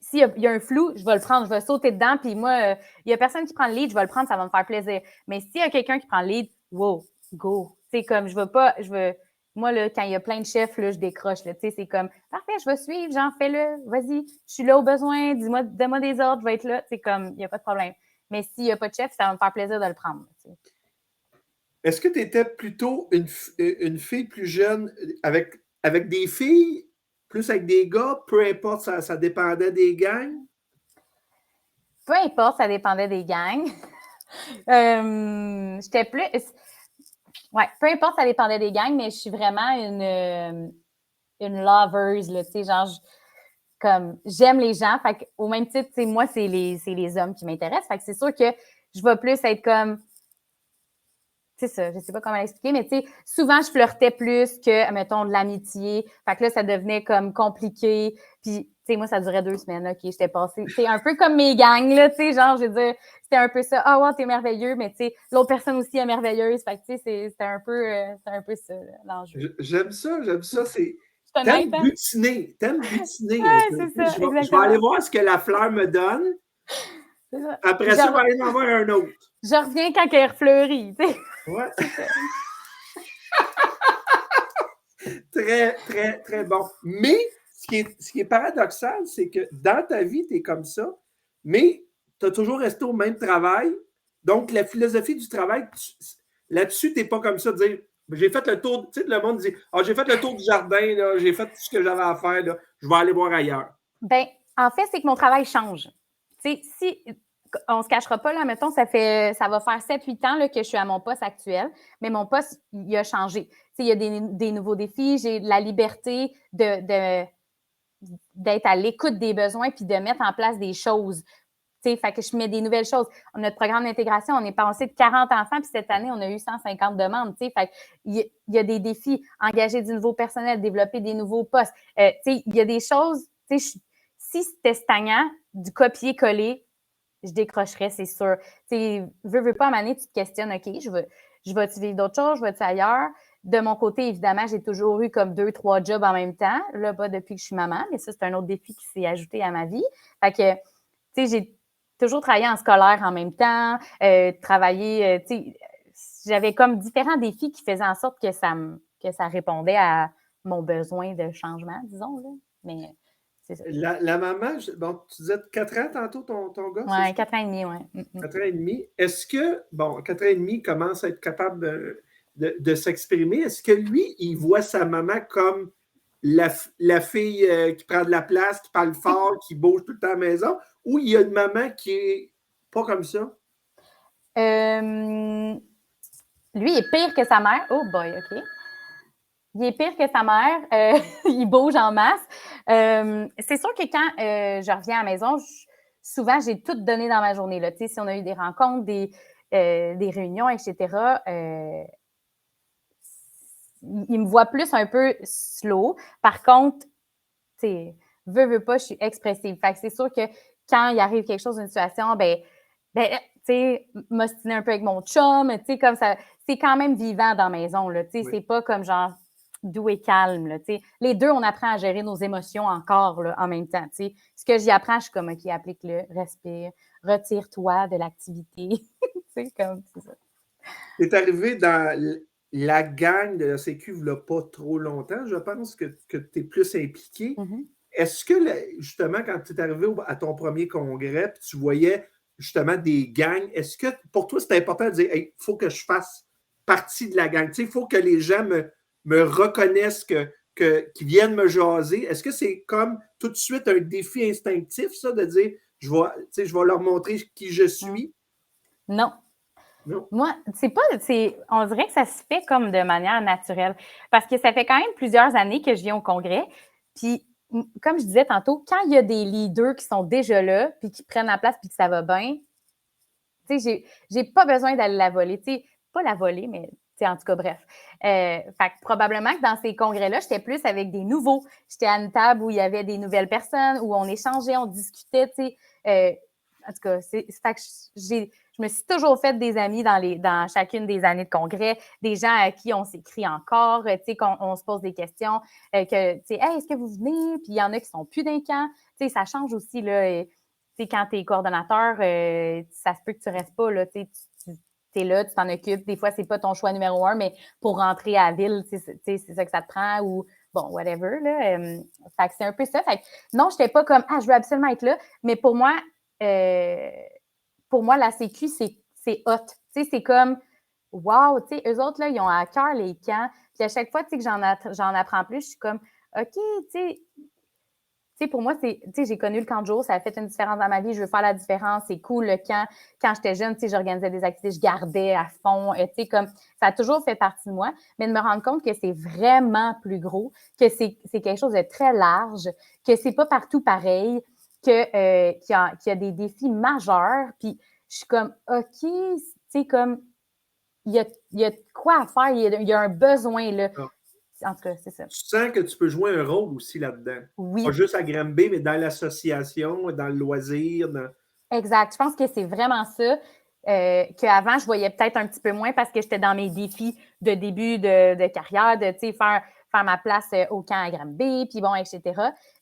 s'il y a un flou, je vais le prendre, je vais sauter dedans. Puis moi, il n'y a personne qui prend le lead, je vais le prendre, ça va me faire plaisir. Mais s'il y a quelqu'un qui prend le lead, wow, go. Tu sais, comme moi, là, quand il y a plein de chefs, là, je décroche. Tu sais, c'est comme, parfait, je vais suivre, j'en fais-le, vas-y. Je suis là au besoin, donne-moi des ordres, je vais être là. C'est comme, il n'y a pas de problème. Mais s'il n'y a pas de chef, ça va me faire plaisir de le prendre. Tu sais. Est-ce que tu étais plutôt une fille plus jeune avec des filles, plus avec des gars, peu importe, ça dépendait des gangs? Peu importe, ça dépendait des gangs. J'étais plus... Ouais, peu importe, ça dépendait des gangs, mais je suis vraiment une loveuse, là, tu sais, genre, comme, j'aime les gens, fait qu'au même titre, tu sais, moi, c'est les hommes qui m'intéressent, fait que c'est sûr que je vais plus être comme, tu sais ça, je sais pas comment l'expliquer, mais tu sais, souvent, je flirtais plus que, mettons, de l'amitié, fait que là, ça devenait comme compliqué, puis, tu sais, moi, ça durait 2 semaines, OK, j'étais passée, c'est un peu comme mes gangs, là, tu sais, genre, je veux dire, c'était un peu ça, ah, wow, t'es merveilleux, mais tu sais, l'autre personne aussi est merveilleuse, fait que, tu sais, c'était un peu ça, l'enjeu. J'aime ça, c'est... T'aimes butiner. Ouais, c'est ça, je vais aller voir ce que la fleur me donne. Après ça, je vais aller en voir un autre. Je reviens quand elle refleurit, tu sais. Ouais. Très, très, très bon. Mais ce qui est paradoxal, c'est que dans ta vie, tu es comme ça, mais tu as toujours resté au même travail. Donc, la philosophie du travail, là-dessus, tu n'es pas comme ça de dire J'ai fait le tour, tu sais, le monde dit ah, j'ai fait le tour du jardin, là, j'ai fait tout ce que j'avais à faire, là, je vais aller voir ailleurs. Ben, en fait, c'est que mon travail change. Tu sais, si on se cachera pas, là, mettons, ça va faire 7-8 ans là, que je suis à mon poste actuel, mais mon poste, il a changé. Tu sais, il y a des nouveaux défis, j'ai la liberté d'être à l'écoute des besoins puis de mettre en place des choses. Fait que je mets des nouvelles choses. Notre programme d'intégration, on est passé de 40 enfants, puis cette année, on a eu 150 demandes. Fait il y a des défis, engager du nouveau personnel, développer des nouveaux postes. Il y a des choses, si c'était stagnant, du copier-coller, je décrocherais, c'est sûr. Veux pas, à un moment donné, tu te questionnes, OK, je vais-tu vivre d'autres choses, je vais-tu ailleurs? De mon côté, évidemment, j'ai toujours eu comme 2-3 jobs en même temps. Là, pas depuis que je suis maman, mais ça, c'est un autre défi qui s'est ajouté à ma vie. Fait que, j'ai toujours travaillé en scolaire en même temps, travaillé, j'avais comme différents défis qui faisaient en sorte que ça répondait à mon besoin de changement, disons, là. Mais c'est ça. La maman, bon, tu disais 4 ans tantôt, ton gars, c'est Ouais, ça? 4 ans et demi, ouais. 4 ans et demi. Est-ce que, bon, 4 ans et demi, commence à être capable de s'exprimer. Est-ce que lui, il voit sa maman comme la fille qui prend de la place, qui parle fort, qui bouge tout le temps à la maison, ou il y a une maman qui est pas comme ça? Lui, il est pire que sa mère. Oh boy, OK. Il est pire que sa mère. Il bouge en masse. C'est sûr que quand je reviens à la maison, souvent, j'ai tout donné dans ma journée. Là. Si on a eu des rencontres, des réunions, etc., il me voit plus un peu slow. Par contre, tu sais, veux pas, je suis expressive. Fait que c'est sûr que quand il arrive quelque chose, une situation, tu sais, m'ostiner un peu avec mon chum, tu sais, comme ça, c'est quand même vivant dans la maison, là, tu sais, Oui. c'est pas comme genre doux et calme, là, tu sais. Les deux, on apprend à gérer nos émotions encore, là, en même temps, tu sais. Ce que j'y apprends, je suis comme, OK, applique-le, respire, retire-toi de l'activité, tu sais, comme, c'est ça. Tu es arrivé dans la gang de la Sécu il n'y a pas trop longtemps, je pense, que tu es plus impliqué. Mm-hmm. Est-ce que, justement, quand tu es arrivé à ton premier congrès, puis tu voyais justement des gangs, est-ce que pour toi, c'était important de dire, il faut que je fasse partie de la gang? Il faut que les gens me reconnaissent, qu'ils viennent me jaser. Est-ce que c'est comme tout de suite un défi instinctif, ça, de dire, je vais leur montrer qui je suis? Non. Non. Moi, on dirait que ça se fait comme de manière naturelle. Parce que ça fait quand même plusieurs années que je viens au congrès. Puis, comme je disais tantôt, quand il y a des leaders qui sont déjà là, puis qui prennent la place, puis que ça va bien, tu sais, j'ai pas besoin d'aller la voler. Tu sais, pas la voler, mais en tout cas, bref. Fait que probablement que dans ces congrès-là, j'étais plus avec des nouveaux. J'étais à une table où il y avait des nouvelles personnes, où on échangeait, on discutait, tu sais. En tout cas, fait que je me suis toujours fait des amis dans chacune des années de congrès, des gens à qui on s'écrit encore, tu sais, qu'on se pose des questions, que, tu sais, hey, est-ce que vous venez? Puis il y en a qui sont plus d'un camp. Tu sais, ça change aussi, là. Tu sais, quand tu es coordonnateur, ça se peut que tu restes pas, là. Tu es là, tu t'en occupes. Des fois, c'est pas ton choix numéro 1, mais pour rentrer à la ville, c'est ça que ça te prend ou, bon, whatever, là. Fait que c'est un peu ça. Fait que non, j'étais pas comme, je veux absolument être là. Mais pour moi, la Sécu, c'est hot. Tu sais, c'est comme, wow, tu sais, eux autres, là, ils ont à cœur les camps. Puis à chaque fois, tu sais, que j'en apprends plus, je suis comme, OK, tu sais, pour moi, j'ai connu le camp de jour, ça a fait une différence dans ma vie, je veux faire la différence, c'est cool le camp. Quand j'étais jeune, tu sais, j'organisais des activités, je gardais à fond, tu sais, comme, ça a toujours fait partie de moi, mais de me rendre compte que c'est vraiment plus gros, que c'est quelque chose de très large, que c'est pas partout pareil, qu'il y a des défis majeurs, puis je suis comme, OK, tu sais, comme, il y a quoi à faire, il y a un besoin, là. Ah. En tout cas, c'est ça. Tu sens que tu peux jouer un rôle aussi là-dedans. Oui. Pas juste à Granby, mais dans l'association, dans le loisir. Exact. Je pense que c'est vraiment ça. Qu'avant, je voyais peut-être un petit peu moins parce que j'étais dans mes défis de début de carrière, de faire ma place au camp à Granby, puis bon, etc.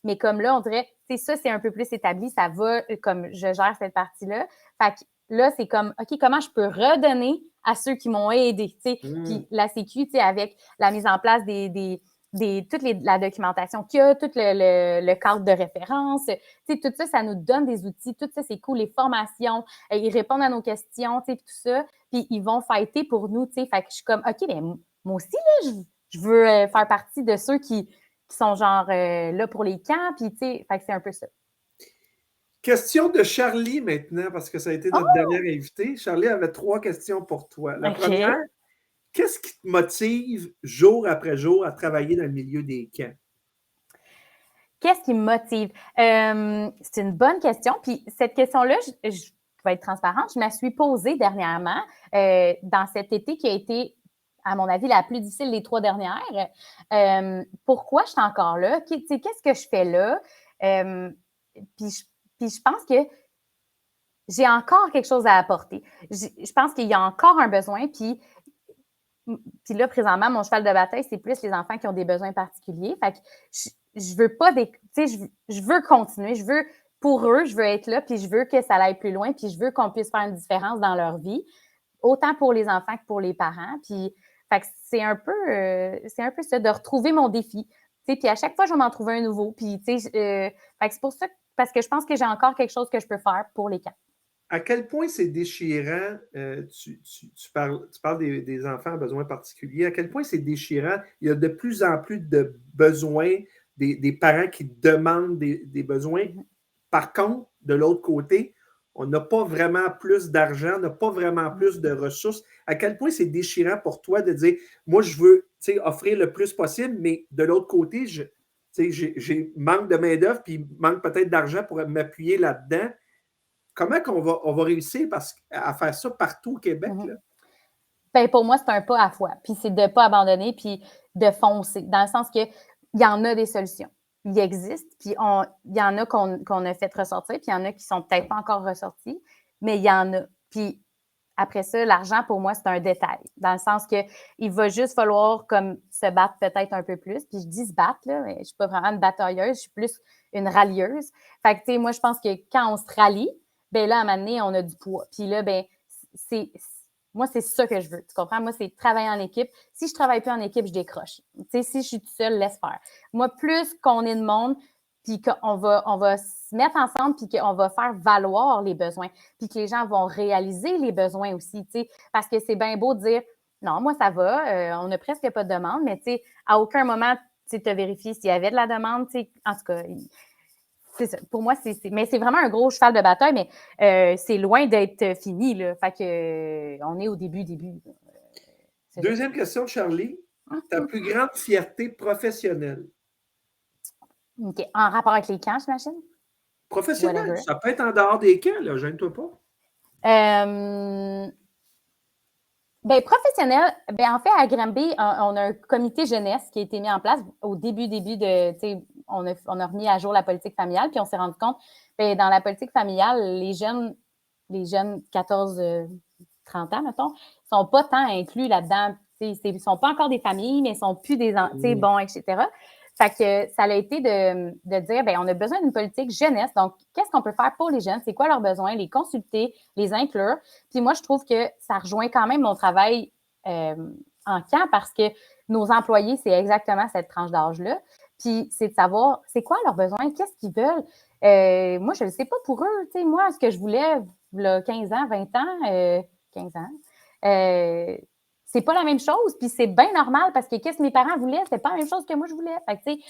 Mais comme là, on dirait, ça, c'est un peu plus établi, ça va, comme je gère cette partie-là. Fait que là, c'est comme, OK, comment je peux redonner à ceux qui m'ont aidé, tu sais. Puis la Sécu, tu sais, avec la mise en place toute la documentation qu'il y a, tout le cadre de référence, tu sais, tout ça, ça nous donne des outils, tout ça, c'est cool, les formations, ils répondent à nos questions, tu sais, tout ça, puis ils vont fighter pour nous, tu sais, fait que je suis comme, OK, mais moi aussi, là, je veux faire partie de ceux qui sont genre là pour les camps, puis tu sais, fait que c'est un peu ça. Question de Charlie maintenant, parce que ça a été notre dernière invitée. Charlie avait 3 questions pour toi. La première, qu'est-ce qui te motive jour après jour à travailler dans le milieu des camps? Qu'est-ce qui me motive? C'est une bonne question. Puis cette question-là, je vais être transparente, je me la suis posée dernièrement dans cet été qui a été, à mon avis, la plus difficile des 3 dernières. Pourquoi je suis encore là? Qu'est-ce que je fais là? Puis je pense que j'ai encore quelque chose à apporter. Je pense qu'il y a encore un besoin, puis là, présentement, mon cheval de bataille, c'est plus les enfants qui ont des besoins particuliers. Fait que je veux pas des. Tu sais, je veux continuer. Je veux, pour eux, je veux être là, puis je veux que ça aille plus loin, puis je veux qu'on puisse faire une différence dans leur vie, autant pour les enfants que pour les parents. Puis, fait que c'est un peu ça, de retrouver mon défi. Tu sais, puis à chaque fois, je vais m'en trouver un nouveau. Puis, tu sais, fait que c'est pour ça, parce que je pense que j'ai encore quelque chose que je peux faire pour les camps. À quel point c'est déchirant, tu parles des enfants à besoins particuliers, à quel point c'est déchirant, il y a de plus en plus de besoins, des parents qui demandent des besoins. Par contre, de l'autre côté, on n'a pas vraiment plus d'argent, on n'a pas vraiment plus de ressources. À quel point c'est déchirant pour toi de dire, moi, je veux offrir le plus possible, mais de l'autre côté, j'ai manque de main-d'œuvre, puis manque peut-être d'argent pour m'appuyer là-dedans. Comment on va réussir à faire ça partout au Québec? Là? Ben, pour moi, c'est un pas à la fois. Puis c'est de ne pas abandonner, puis de foncer. Dans le sens qu'il y en a des solutions. Il existe, puis il y en a qu'on a fait ressortir, puis il y en a qui sont peut-être pas encore ressortis, mais il y en a. Puis après ça, l'argent, pour moi, c'est un détail. Dans le sens qu'il va juste falloir comme se battre peut-être un peu plus. Puis je dis se battre, là, mais je ne suis pas vraiment une batailleuse, je suis plus une rallieuse. Fait que, tu sais, moi, je pense que quand on se rallie, ben là, à un moment donné, on a du poids. Puis là, ben, moi, c'est ça que je veux. Tu comprends? Moi, c'est travailler en équipe. Si je ne travaille plus en équipe, je décroche. Tu sais, si je suis toute seule, laisse faire. Moi, plus qu'on est de monde, puis qu'on va se mettre ensemble, puis qu'on va faire valoir les besoins, puis que les gens vont réaliser les besoins aussi, tu sais, parce que c'est bien beau de dire, non, moi, ça va, on n'a presque pas de demande, mais tu sais, à aucun moment, tu as vérifié s'il y avait de la demande, tu sais, en tout cas, c'est ça. Pour moi, mais c'est vraiment un gros cheval de bataille, mais c'est loin d'être fini, là, fait que on est au début. Deuxième question de Charlie, ta plus grande fierté professionnelle? OK. En rapport avec les camps, j'imagine? Professionnelle, Whatever. ça peut être en dehors des camps, là, gêne-toi pas. Ben, professionnel, ben, en fait, à Granby, on a un comité jeunesse qui a été mis en place au début de, tu sais, on a remis à jour la politique familiale, puis on s'est rendu compte, ben, dans la politique familiale, les jeunes 14, 30 ans, mettons, sont pas tant inclus là-dedans. Ils sont pas encore des familles, mais ils sont plus des, tu sais, bon, etc. Fait que ça a été de dire, ben, on a besoin d'une politique jeunesse. Donc, qu'est-ce qu'on peut faire pour les jeunes? C'est quoi leurs besoins? Les consulter, les inclure. Puis moi, je trouve que ça rejoint quand même mon travail en camp parce que nos employés, c'est exactement cette tranche d'âge-là. Puis c'est de savoir, c'est quoi leurs besoins? Qu'est-ce qu'ils veulent? Moi, je ne sais pas pour eux. Tu sais, moi, ce que je voulais, là, 15 ans, 20 ans, 15 ans, c'est pas la même chose, puis c'est bien normal parce que qu'est-ce que mes parents voulaient, c'est pas la même chose que moi je voulais. Fait que, tu sais,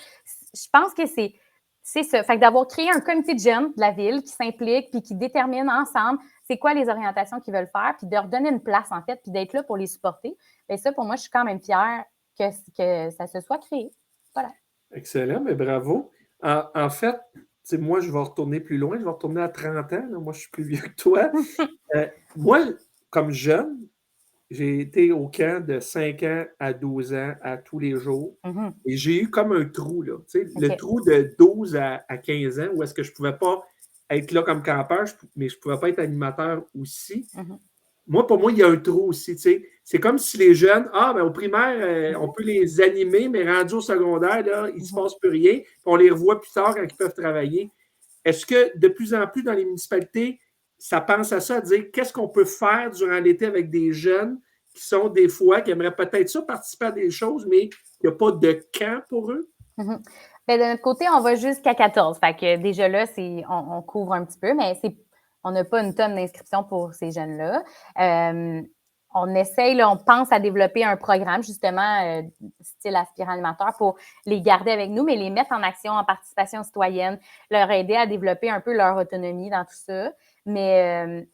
je pense que c'est ça. Fait que d'avoir créé un comité de jeunes de la ville qui s'implique puis qui détermine ensemble c'est quoi les orientations qu'ils veulent faire, puis de leur donner une place, en fait, puis d'être là pour les supporter. Bien, ça, pour moi, je suis quand même fière que ça se soit créé. Voilà. Excellent, mais bravo. En fait, moi, je vais retourner plus loin, je vais retourner à 30 ans. Là. Moi, je suis plus vieux que toi. Moi, comme jeune, j'ai été au camp de 5 ans à 12 ans à tous les jours. Et j'ai eu comme un trou, là. Le trou de 12 à 15 ans où est-ce que je ne pouvais pas être là comme campeur, mais je ne pouvais pas être animateur aussi. Moi, pour moi, il y a un trou aussi. C'est comme si les jeunes, ben, au primaire, on peut les animer, mais rendus au secondaire, là, il ne se passe plus rien. Puis on les revoit plus tard quand ils peuvent travailler. Est-ce que de plus en plus dans les municipalités, ça pense à ça, à dire qu'est-ce qu'on peut faire durant l'été avec des jeunes qui sont des fois, qui aimeraient peut-être ça participer à des choses, mais il n'y a pas de camp pour eux? Ben, de notre côté, on va jusqu'à 14. Fait que déjà là, on couvre un petit peu, mais on n'a pas une tonne d'inscriptions pour ces jeunes-là. on essaye, là, on pense à développer un programme, justement, style aspirant animateur pour les garder avec nous, mais les mettre en action en participation citoyenne, leur aider à développer un peu leur autonomie dans tout ça. Mais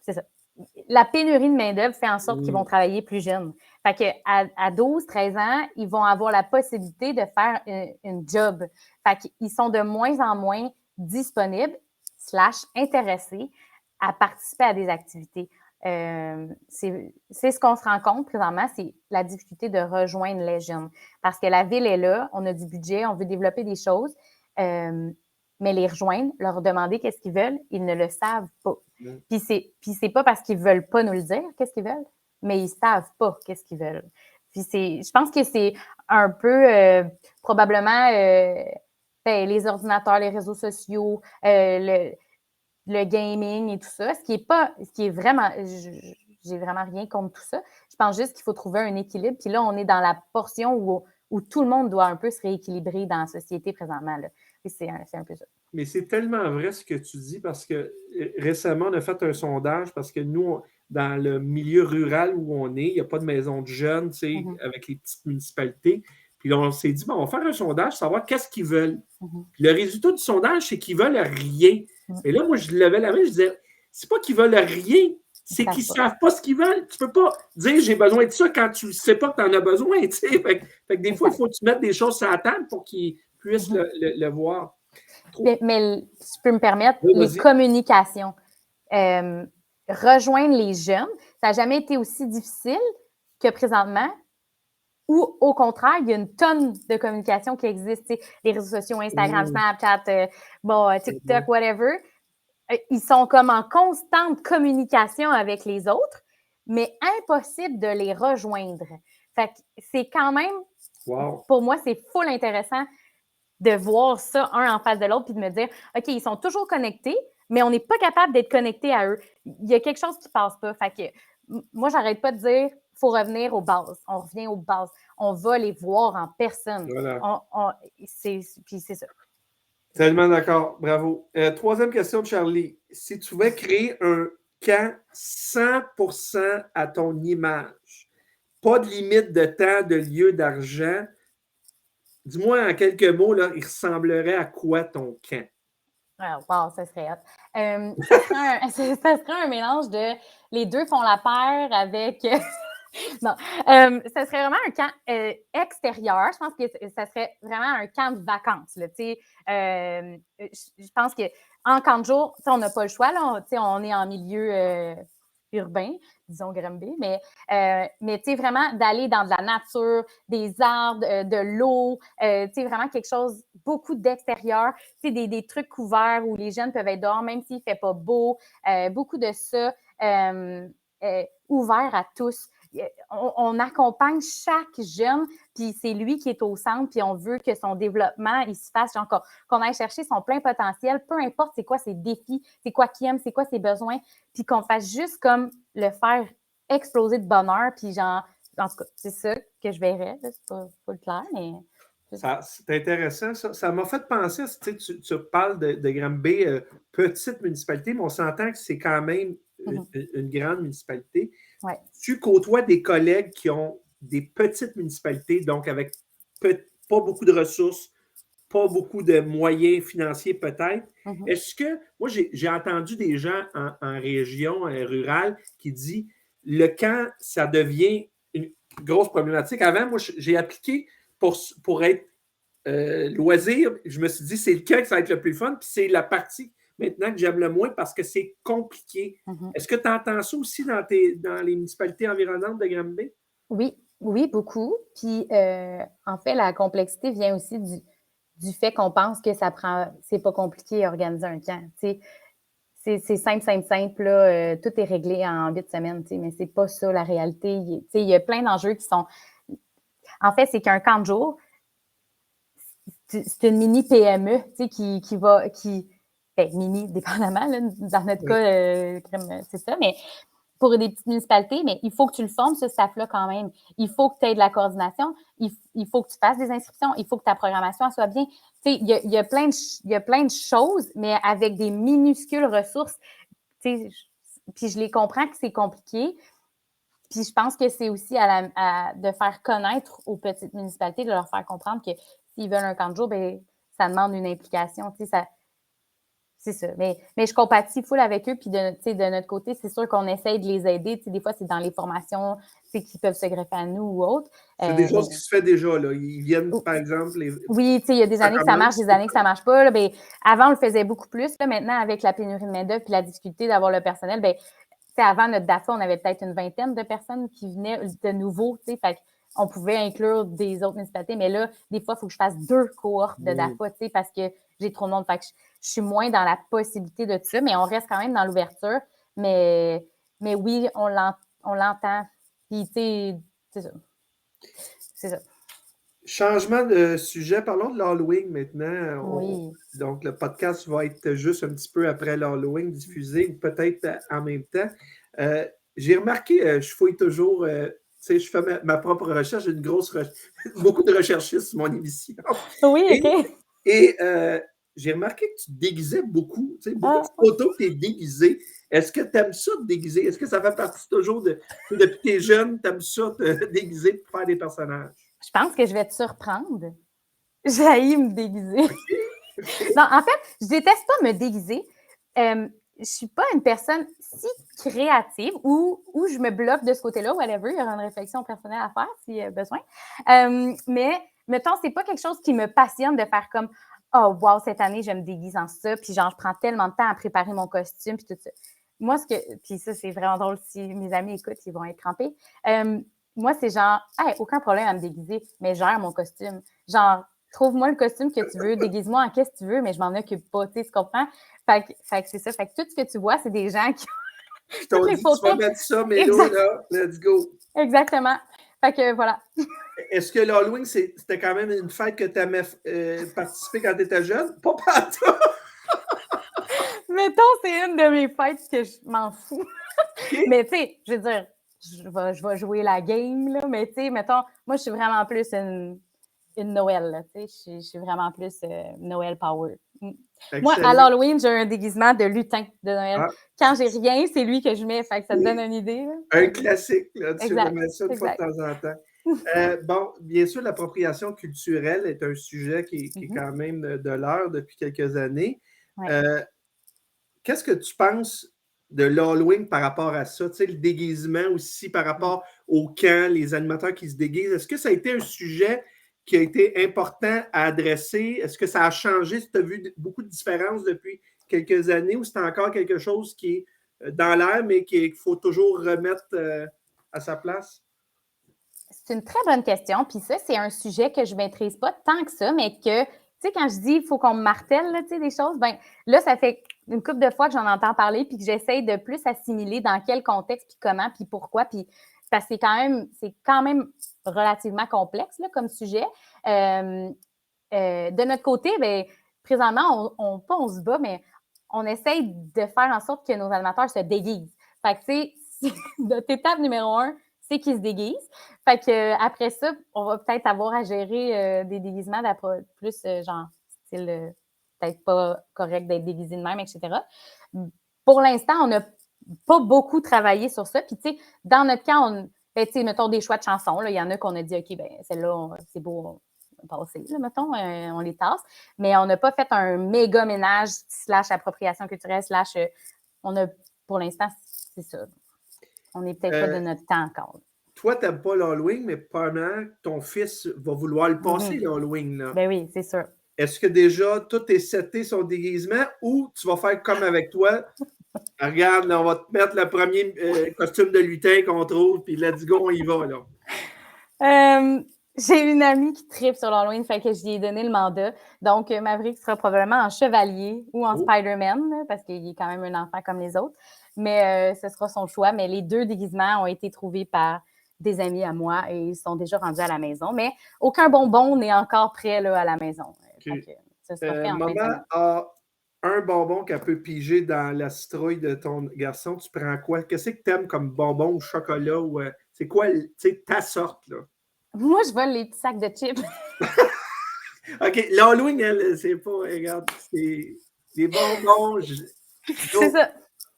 c'est ça. La pénurie de main-d'œuvre fait en sorte qu'ils vont travailler plus jeunes. Fait qu'à 12, 13 ans, ils vont avoir la possibilité de faire une job. Fait qu'ils sont de moins en moins disponibles / intéressés à participer à des activités. C'est ce qu'on se rend compte présentement, c'est la difficulté de rejoindre les jeunes. Parce que la ville est là, on a du budget, on veut développer des choses, mais les rejoindre, leur demander qu'est-ce qu'ils veulent, ils ne le savent pas. Puis c'est pas parce qu'ils veulent pas nous le dire qu'est-ce qu'ils veulent, mais ils savent pas qu'est-ce qu'ils veulent. Puis je pense que c'est un peu probablement les ordinateurs, les réseaux sociaux, le gaming et tout ça, ce qui est vraiment, j'ai vraiment rien contre tout ça. Je pense juste qu'il faut trouver un équilibre. Puis là, on est dans la portion où tout le monde doit un peu se rééquilibrer dans la société présentement, là. Et c'est un peu ça. Mais c'est tellement vrai ce que tu dis parce que récemment, on a fait un sondage parce que nous, dans le milieu rural où on est, il n'y a pas de maison de jeunes, tu sais, avec les petites municipalités. Puis on s'est dit, bon, on va faire un sondage, savoir qu'est-ce qu'ils veulent. Puis le résultat du sondage, c'est qu'ils veulent rien. Et là, moi, je levais la main, je disais, c'est pas qu'ils veulent rien, c'est qu'ils ne savent pas ce qu'ils veulent. Tu ne peux pas dire j'ai besoin de ça quand tu ne sais pas que tu en as besoin. Tu sais. Fait que des fois, il faut que tu mettes des choses sur la table pour qu'ils puissent le voir. Mais je peux me permettre, les communications. Rejoindre les jeunes, ça n'a jamais été aussi difficile que présentement, ou au contraire, il y a une tonne de communication qui existe. Les réseaux sociaux, Instagram, Snapchat, TikTok, whatever. Ils sont comme en constante communication avec les autres, mais impossible de les rejoindre. Fait que c'est quand même, pour moi, c'est full intéressant de voir ça un en face de l'autre puis de me dire, OK, ils sont toujours connectés, mais on n'est pas capable d'être connecté à eux. Il y a quelque chose qui ne passe pas. Fait que moi, j'arrête pas de dire, il faut revenir aux bases. On revient aux bases. On va les voir en personne. Voilà. Puis c'est ça. Tellement d'accord. Bravo. Troisième question de Charlie. Si tu veux créer un camp 100% à ton image, pas de limite de temps, de lieu, d'argent, dis-moi en quelques mots, là, il ressemblerait à quoi ton camp? Wow, ça serait hot. Ça serait un mélange de les deux font la paire avec. Non, ça serait vraiment un camp extérieur. Je pense que ça serait vraiment un camp de vacances. Là, je pense qu'en camp de jour, on n'a pas le choix. Là, on est en milieu urbain, disons Granby, mais vraiment d'aller dans de la nature, des arbres, de l'eau, vraiment quelque chose, beaucoup d'extérieur, des trucs couverts où les jeunes peuvent être dehors, même s'il ne fait pas beau, beaucoup de ça, ouvert à tous. On accompagne chaque jeune, puis c'est lui qui est au centre, puis on veut que son développement, il se fasse, genre qu'on aille chercher son plein potentiel, peu importe c'est quoi ses défis, c'est quoi qu'il aime, c'est quoi ses besoins, puis qu'on fasse juste comme le faire exploser de bonheur, puis genre, en tout cas, c'est ça que je verrais, c'est pas le clair, mais... C'est intéressant, ça. Ça m'a fait penser, tu parles de Granby, petite municipalité, mais on s'entend que c'est quand même une grande municipalité. Ouais. Tu côtoies des collègues qui ont des petites municipalités, donc avec pas beaucoup de ressources, pas beaucoup de moyens financiers peut-être. Est-ce que, moi j'ai entendu des gens en région rurale qui disent le camp, ça devient une grosse problématique. Avant, moi j'ai appliqué pour être loisir, je me suis dit c'est le camp que ça va être le plus fun, puis c'est la partie maintenant que j'aime le moins parce que c'est compliqué. Est-ce que tu entends ça aussi dans les municipalités environnantes de Granby? Oui, beaucoup. Puis, en fait, la complexité vient aussi du fait qu'on pense que c'est pas compliqué à organiser un camp. C'est simple, là, tout est réglé en 8 semaines, mais c'est pas ça la réalité. Il y a plein d'enjeux qui sont... En fait, c'est qu'un camp de jour, c'est une mini PME, qui va... mini, dépendamment, là, dans notre cas, c'est ça, mais pour des petites municipalités, mais il faut que tu le formes, ce staff-là, quand même. Il faut que tu aies de la coordination, il faut que tu fasses des inscriptions, il faut que ta programmation soit bien. Il y a plein de choses, mais avec des minuscules ressources. puis je les comprends que c'est compliqué. Puis je pense que c'est aussi de faire connaître aux petites municipalités, de leur faire comprendre que s'ils veulent un camp de jour, ben, ça demande une implication. C'est ça. Mais je compatis full avec eux. Puis de notre côté, c'est sûr qu'on essaye de les aider. Des fois, c'est dans les formations qui peuvent se greffer à nous ou autres. C'est des choses qui se fait déjà. Là. Ils viennent, par exemple. Oui, il y a des années que ça marche, des années que ça ne marche pas. Là, ben, avant, on le faisait beaucoup plus. Là, maintenant, avec la pénurie de main-d'œuvre et la difficulté d'avoir le personnel, ben, avant notre DAFA, on avait peut-être une vingtaine de personnes qui venaient de nouveau. Fait on pouvait inclure des autres municipalités, mais là, des fois, il faut que je fasse 2 cohortes de DAFA parce que j'ai trop de monde. Fait que je suis moins dans la possibilité de ça, mais on reste quand même dans l'ouverture. Mais oui, on l'entend. Puis, c'est ça. C'est ça. Changement de sujet, parlons de l'Halloween maintenant. Oui. Donc, le podcast va être juste un petit peu après l'Halloween diffusé, ou peut-être en même temps. J'ai remarqué, je fouille toujours, je fais ma propre recherche, j'ai beaucoup de recherchistes sur mon émission. Oui, OK. Et j'ai remarqué que tu te déguisais beaucoup, beaucoup de photos que tu es déguisé. Est-ce que tu aimes ça te déguiser? Est-ce que ça fait partie toujours depuis que tu es jeune, tu aimes ça te déguiser pour faire des personnages? Je pense que je vais te surprendre. J'haïs me déguiser. Non, en fait, je déteste pas me déguiser. Je suis pas une personne si créative ou je me bloque de ce côté-là, whatever, il y aura une réflexion personnelle à faire s'il y a besoin. Mais, mettons, c'est pas quelque chose qui me passionne de faire comme « Oh, wow, cette année, je me déguise en ça, puis genre, je prends tellement de temps à préparer mon costume, puis tout ça. » Moi, puis ça, c'est vraiment drôle, si mes amis écoutent, ils vont être crampés. Moi, c'est genre, hey, aucun problème à me déguiser, mais gère mon costume. Genre, trouve-moi le costume que tu veux, déguise-moi en qu'est-ce que tu veux, mais je m'en occupe pas, tu comprends? Fait que c'est ça. Fait que tout ce que tu vois, c'est des gens qui ont toutes les photos. Tu vas mettre ça, mais là, let's go. Exactement. Fait que voilà. Est-ce que l'Halloween, c'était quand même une fête que tu aimais participer quand tu étais jeune? Pas partout! Mettons, c'est une de mes fêtes que je m'en fous. Okay. Mais tu sais, je veux dire, je vais jouer la game, là, mais tu sais, mettons, moi, je suis vraiment plus une Noël, tu sais, je suis vraiment plus Noël power. Excellent. Moi, à l'Halloween, j'ai un déguisement de lutin de Noël. Quand j'ai rien, c'est lui que je mets, fait que ça te donne une idée. Là. Un classique, là, tu remets ça une fois de temps en temps. Bon, bien sûr, l'appropriation culturelle est un sujet qui est quand même de l'heure depuis quelques années. Ouais. Qu'est-ce que tu penses de l'Halloween par rapport à ça? Tu sais, le déguisement aussi par rapport au camp, les animateurs qui se déguisent. Est-ce que ça a été un sujet qui a été important à adresser? Est-ce que ça a changé? Est-ce que tu as vu beaucoup de différences depuis quelques années ou c'est encore quelque chose qui est dans l'air, mais qu'il faut toujours remettre à sa place? C'est une très bonne question. Puis ça, c'est un sujet que je ne maîtrise pas tant que ça, mais que, tu sais, quand je dis il faut qu'on me martèle, là, tu sais, des choses, ben là, ça fait une couple de fois que j'en entends parler puis que j'essaye de plus assimiler dans quel contexte, puis comment, puis pourquoi, puis parce que c'est quand même relativement complexe là, comme sujet. De notre côté, bien, présentement, on se bat, mais on essaye de faire en sorte que nos animateurs se déguisent. Fait que, tu sais, notre étape numéro 1, c'est qu'ils se déguisent. Fait que après ça, on va peut-être avoir à gérer des déguisements plus genre style peut-être pas correct d'être déguisé de même, etc. Pour l'instant, on n'a pas beaucoup travaillé sur ça. Puis, tu sais, dans notre cas, mettons des choix de chansons. Il y en a qu'on a dit, OK, ben celle-là, c'est beau, passer, là, mettons, on les tasse. Mais on n'a pas fait un méga ménage / appropriation culturelle / on a, pour l'instant, c'est ça. On n'est peut-être pas de notre temps encore. Toi, tu n'aimes pas l'Halloween, mais pendant ton fils va vouloir le passer, l'Halloween. Là. Ben oui, c'est sûr. Est-ce que déjà, tout est seté son déguisement ou tu vas faire comme avec toi? Regarde, là, on va te mettre le premier costume de lutin qu'on trouve, puis let's go, on y va. Là. J'ai une amie qui tripe sur l'Halloween, fait que je lui ai donné le mandat. Donc, Maverick sera probablement en chevalier ou en Spider-Man, là, parce qu'il est quand même un enfant comme les autres. Mais ce sera son choix. Mais les 2 déguisements ont été trouvés par des amis à moi et ils sont déjà rendus à la maison. Mais aucun bonbon n'est encore prêt là, à la maison. Okay. Donc, ça sera fait en fin de maman a un bonbon qu'elle peut piger dans la citrouille de ton garçon. Tu prends quoi? Qu'est-ce que tu aimes comme bonbon ou chocolat? Ou, c'est quoi ta sorte? Là? Moi, je vole les petits sacs de chips. OK. L'Halloween, elle, c'est pas... Regarde, c'est des bonbons. C'est ça.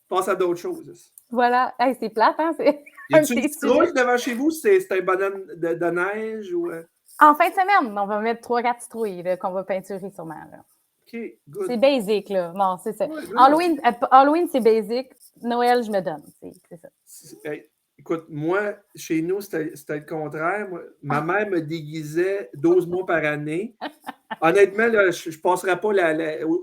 Passe à d'autres choses. Voilà. Hey, c'est plate, hein? C'est Y un de a-tu une tes citrouille sujets. devant chez vous? C'est un bonhomme de neige ou. En fin de semaine, on va mettre 3-4 citrouilles là, qu'on va peinturer sûrement. Là. OK, C'est good. basic, là. Bon, c'est ça. Ouais, non, non, Halloween, c'est basic. Noël, je me donne. C'est ça. hey, écoute, moi, chez nous, c'était le contraire. Ma mère me déguisait 12 mois par année. Honnêtement, là, je ne passerais pas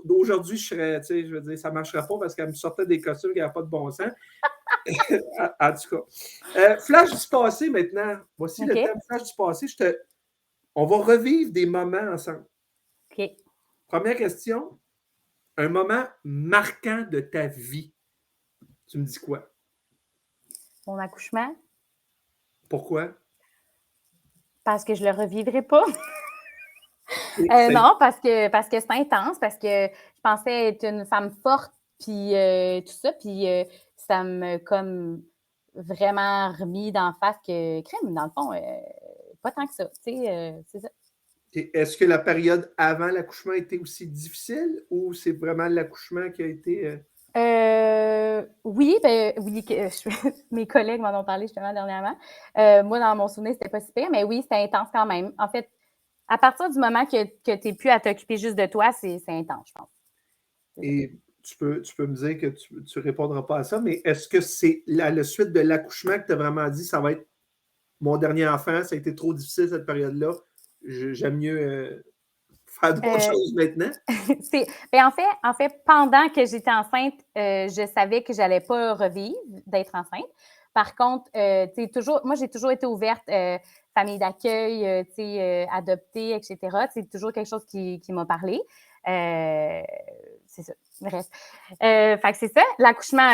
aujourd'hui, je serais, tu sais, je veux dire, ça ne marcherait pas parce qu'elle me sortait des costumes qui n'avaient pas de bon sens. En tout cas. Flash du passé maintenant. Voici le OK. thème Flash du passé. On va revivre des moments ensemble. OK. Première question. Un moment marquant de ta vie. Tu me dis quoi? Mon accouchement, Pourquoi? parce que je le revivrai pas. C'est Non, parce que c'est intense, parce que je pensais être une femme forte, puis tout ça, puis ça me comme vraiment remis d'en face que crème, dans le fond, pas tant que ça, tu sais, c'est ça. Est-ce que la période avant l'accouchement était aussi difficile ou c'est vraiment l'accouchement qui a été. Oui, oui, mes collègues m'en ont parlé justement dernièrement. Moi, dans mon souvenir, c'était pas si pire, mais oui, c'était intense quand même. En fait, à partir du moment que tu n'es plus à t'occuper juste de toi, c'est intense, je pense. Et tu peux me dire que tu ne répondras pas à ça, mais est-ce que c'est la suite de l'accouchement que tu as vraiment dit, ça va être mon dernier enfant, ça a été trop difficile cette période-là, j'aime mieux faire d'autres choses maintenant? En fait, pendant que j'étais enceinte, je savais que j'allais pas revivre d'être enceinte. Par contre, moi, j'ai toujours été ouverte, famille d'accueil, adoptée, etc. C'est toujours quelque chose qui m'a parlé. C'est ça. Bref. Fait que c'est ça. L'accouchement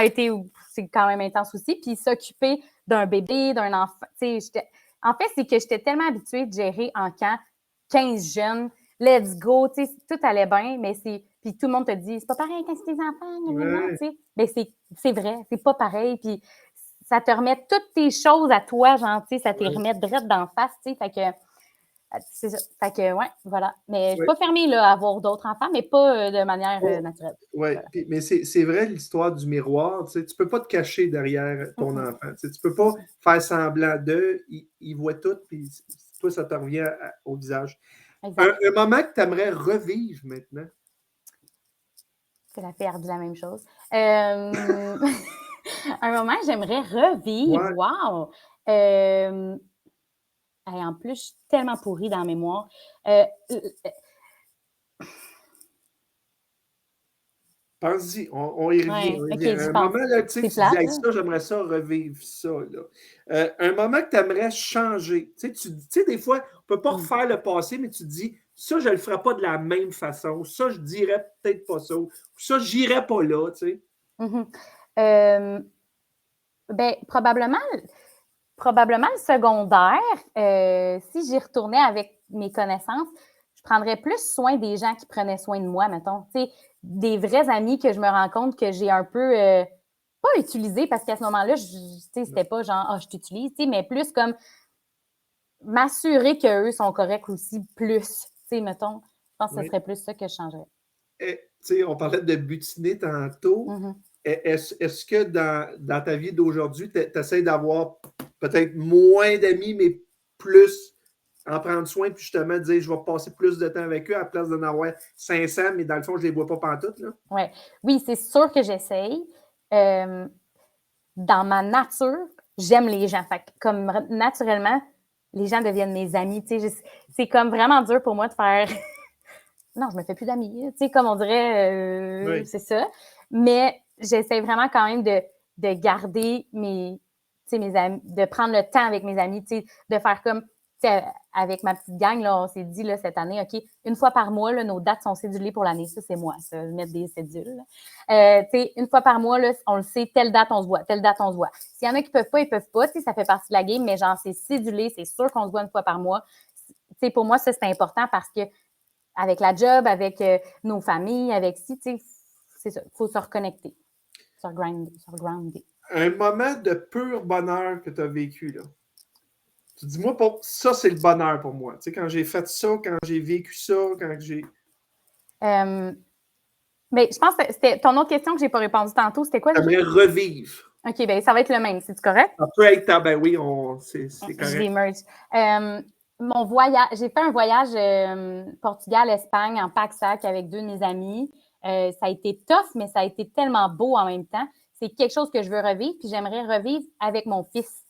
c'est quand même intense aussi. Puis s'occuper d'un bébé, d'un enfant. En fait, c'est que j'étais tellement habituée de gérer en camp 15 jeunes. Let's go, tu sais, tout allait bien, mais puis tout le monde te dit, c'est pas pareil quand c'est tes enfants, tu sais. Mais c'est vrai, c'est pas pareil, puis ça te remet toutes tes choses à toi, genre, tu sais, ça te remet direct d'en face, tu sais, fait que, c'est ça. Fait que, ouais, voilà. Mais je suis pas fermée, là, à avoir d'autres enfants, mais pas de manière naturelle. Oui, Voilà. mais c'est vrai l'histoire du miroir, tu sais, tu peux pas te cacher derrière ton enfant, tu sais, tu peux pas faire semblant d'eux, ils voient tout, puis toi, ça te revient au visage. Un moment que tu aimerais revivre maintenant? C'est la fille a dit la même chose. Un moment que j'aimerais revivre, Ouais. wow! En plus, je suis tellement pourrie dans la mémoire. Pense-y, on y revient. Ouais, On y OK, revient. j'y Un pense. moment, là, tu sais, C'est tu dis, plate, hey, là. ça, j'aimerais ça revivre ça. Là. Un moment que tu aimerais changer. Tu sais, des fois, on ne peut pas refaire le passé, mais tu te dis, ça, je ne le ferai pas de la même façon. Ça, je dirais peut-être pas ça. Ou ça, je n'irais pas là, tu sais. Ben, probablement le secondaire, si j'y retournais avec mes connaissances, je prendrais plus soin des gens qui prenaient soin de moi, mettons. Tu sais, des vrais amis que je me rends compte que j'ai un peu pas utilisé parce qu'à ce moment-là, c'était pas genre je t'utilise, mais plus comme m'assurer qu'eux sont corrects aussi plus. Tu sais, mettons, je pense que ce serait plus ça que je changerais. Tu sais, on parlait de butiner tantôt. Est-ce que dans ta vie d'aujourd'hui, tu essaies d'avoir peut-être moins d'amis, mais plus en prendre soin, puis justement dire je vais passer plus de temps avec eux à la place d'en avoir 500, mais dans le fond, je ne les vois pas pantoute, là? Ouais. Oui, c'est sûr que j'essaye. Dans ma nature, j'aime les gens. Fait que, comme naturellement, les gens deviennent mes amis. C'est comme vraiment dur pour moi de faire. Non, je me fais plus d'amis. Comme on dirait, c'est ça. Mais j'essaie vraiment quand même de garder mes amis, de prendre le temps avec mes amis, de faire comme avec ma petite gang, là, on s'est dit là, cette année, OK, une fois par mois, là, nos dates sont cédulées pour l'année. Ça, c'est moi, ça, mettre des cédules. Une fois par mois, là, on le sait, telle date, on se voit, telle date, on se voit. S'il y en a qui peuvent pas, ils peuvent pas. Ça fait partie de la game, mais genre, c'est cédulé, c'est sûr qu'on se voit une fois par mois. Pour moi, ça, c'est important parce que avec la job, avec nos familles, avec c'est ça, il faut se reconnecter, se grounder. Un moment de pur bonheur que tu as vécu, là. Tu dis, moi, ça, c'est le bonheur pour moi. Tu sais, quand j'ai fait ça, quand j'ai vécu ça, quand j'ai. Mais je pense que c'était ton autre question que j'ai pas répondu tantôt, c'était quoi déjà? J'aimerais revivre. OK, bien, ça va être le même, c'est correct? Ça peut être, ben oui, c'est Je correct. les merge. Mon voyage, j'ai fait un voyage Portugal-Espagne en pack-sac avec 2 de mes amis. Ça a été tough, mais ça a été tellement beau en même temps. C'est quelque chose que je veux revivre, puis j'aimerais revivre avec mon fils.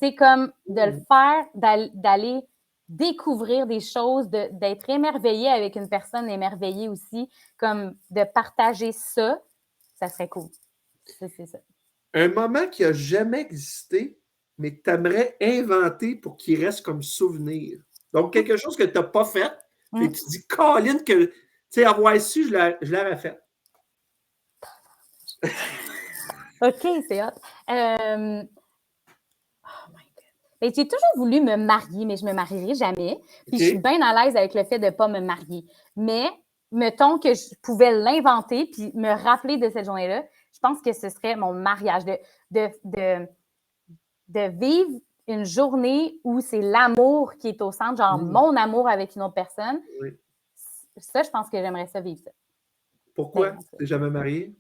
C'est comme de le faire, d'aller découvrir des choses, d'être émerveillé avec une personne émerveillée aussi, comme de partager ça, ça serait cool. C'est ça. Un moment qui n'a jamais existé, mais que tu aimerais inventer pour qu'il reste comme souvenir. Donc, quelque chose que tu n'as pas fait, et tu dis, Colin, que, tu sais, avoir su, je l'aurais fait. OK, c'est hot. Oh my God. Et j'ai toujours voulu me marier, mais je ne me marierai jamais. Puis je suis bien à l'aise avec le fait de ne pas me marier. Mais mettons que je pouvais l'inventer puis me rappeler de cette journée-là, je pense que ce serait mon mariage. De vivre une journée où c'est l'amour qui est au centre, genre mon amour avec une autre personne. Oui. Ça, je pense que j'aimerais ça vivre ça. Pourquoi? Tu n'es jamais marié?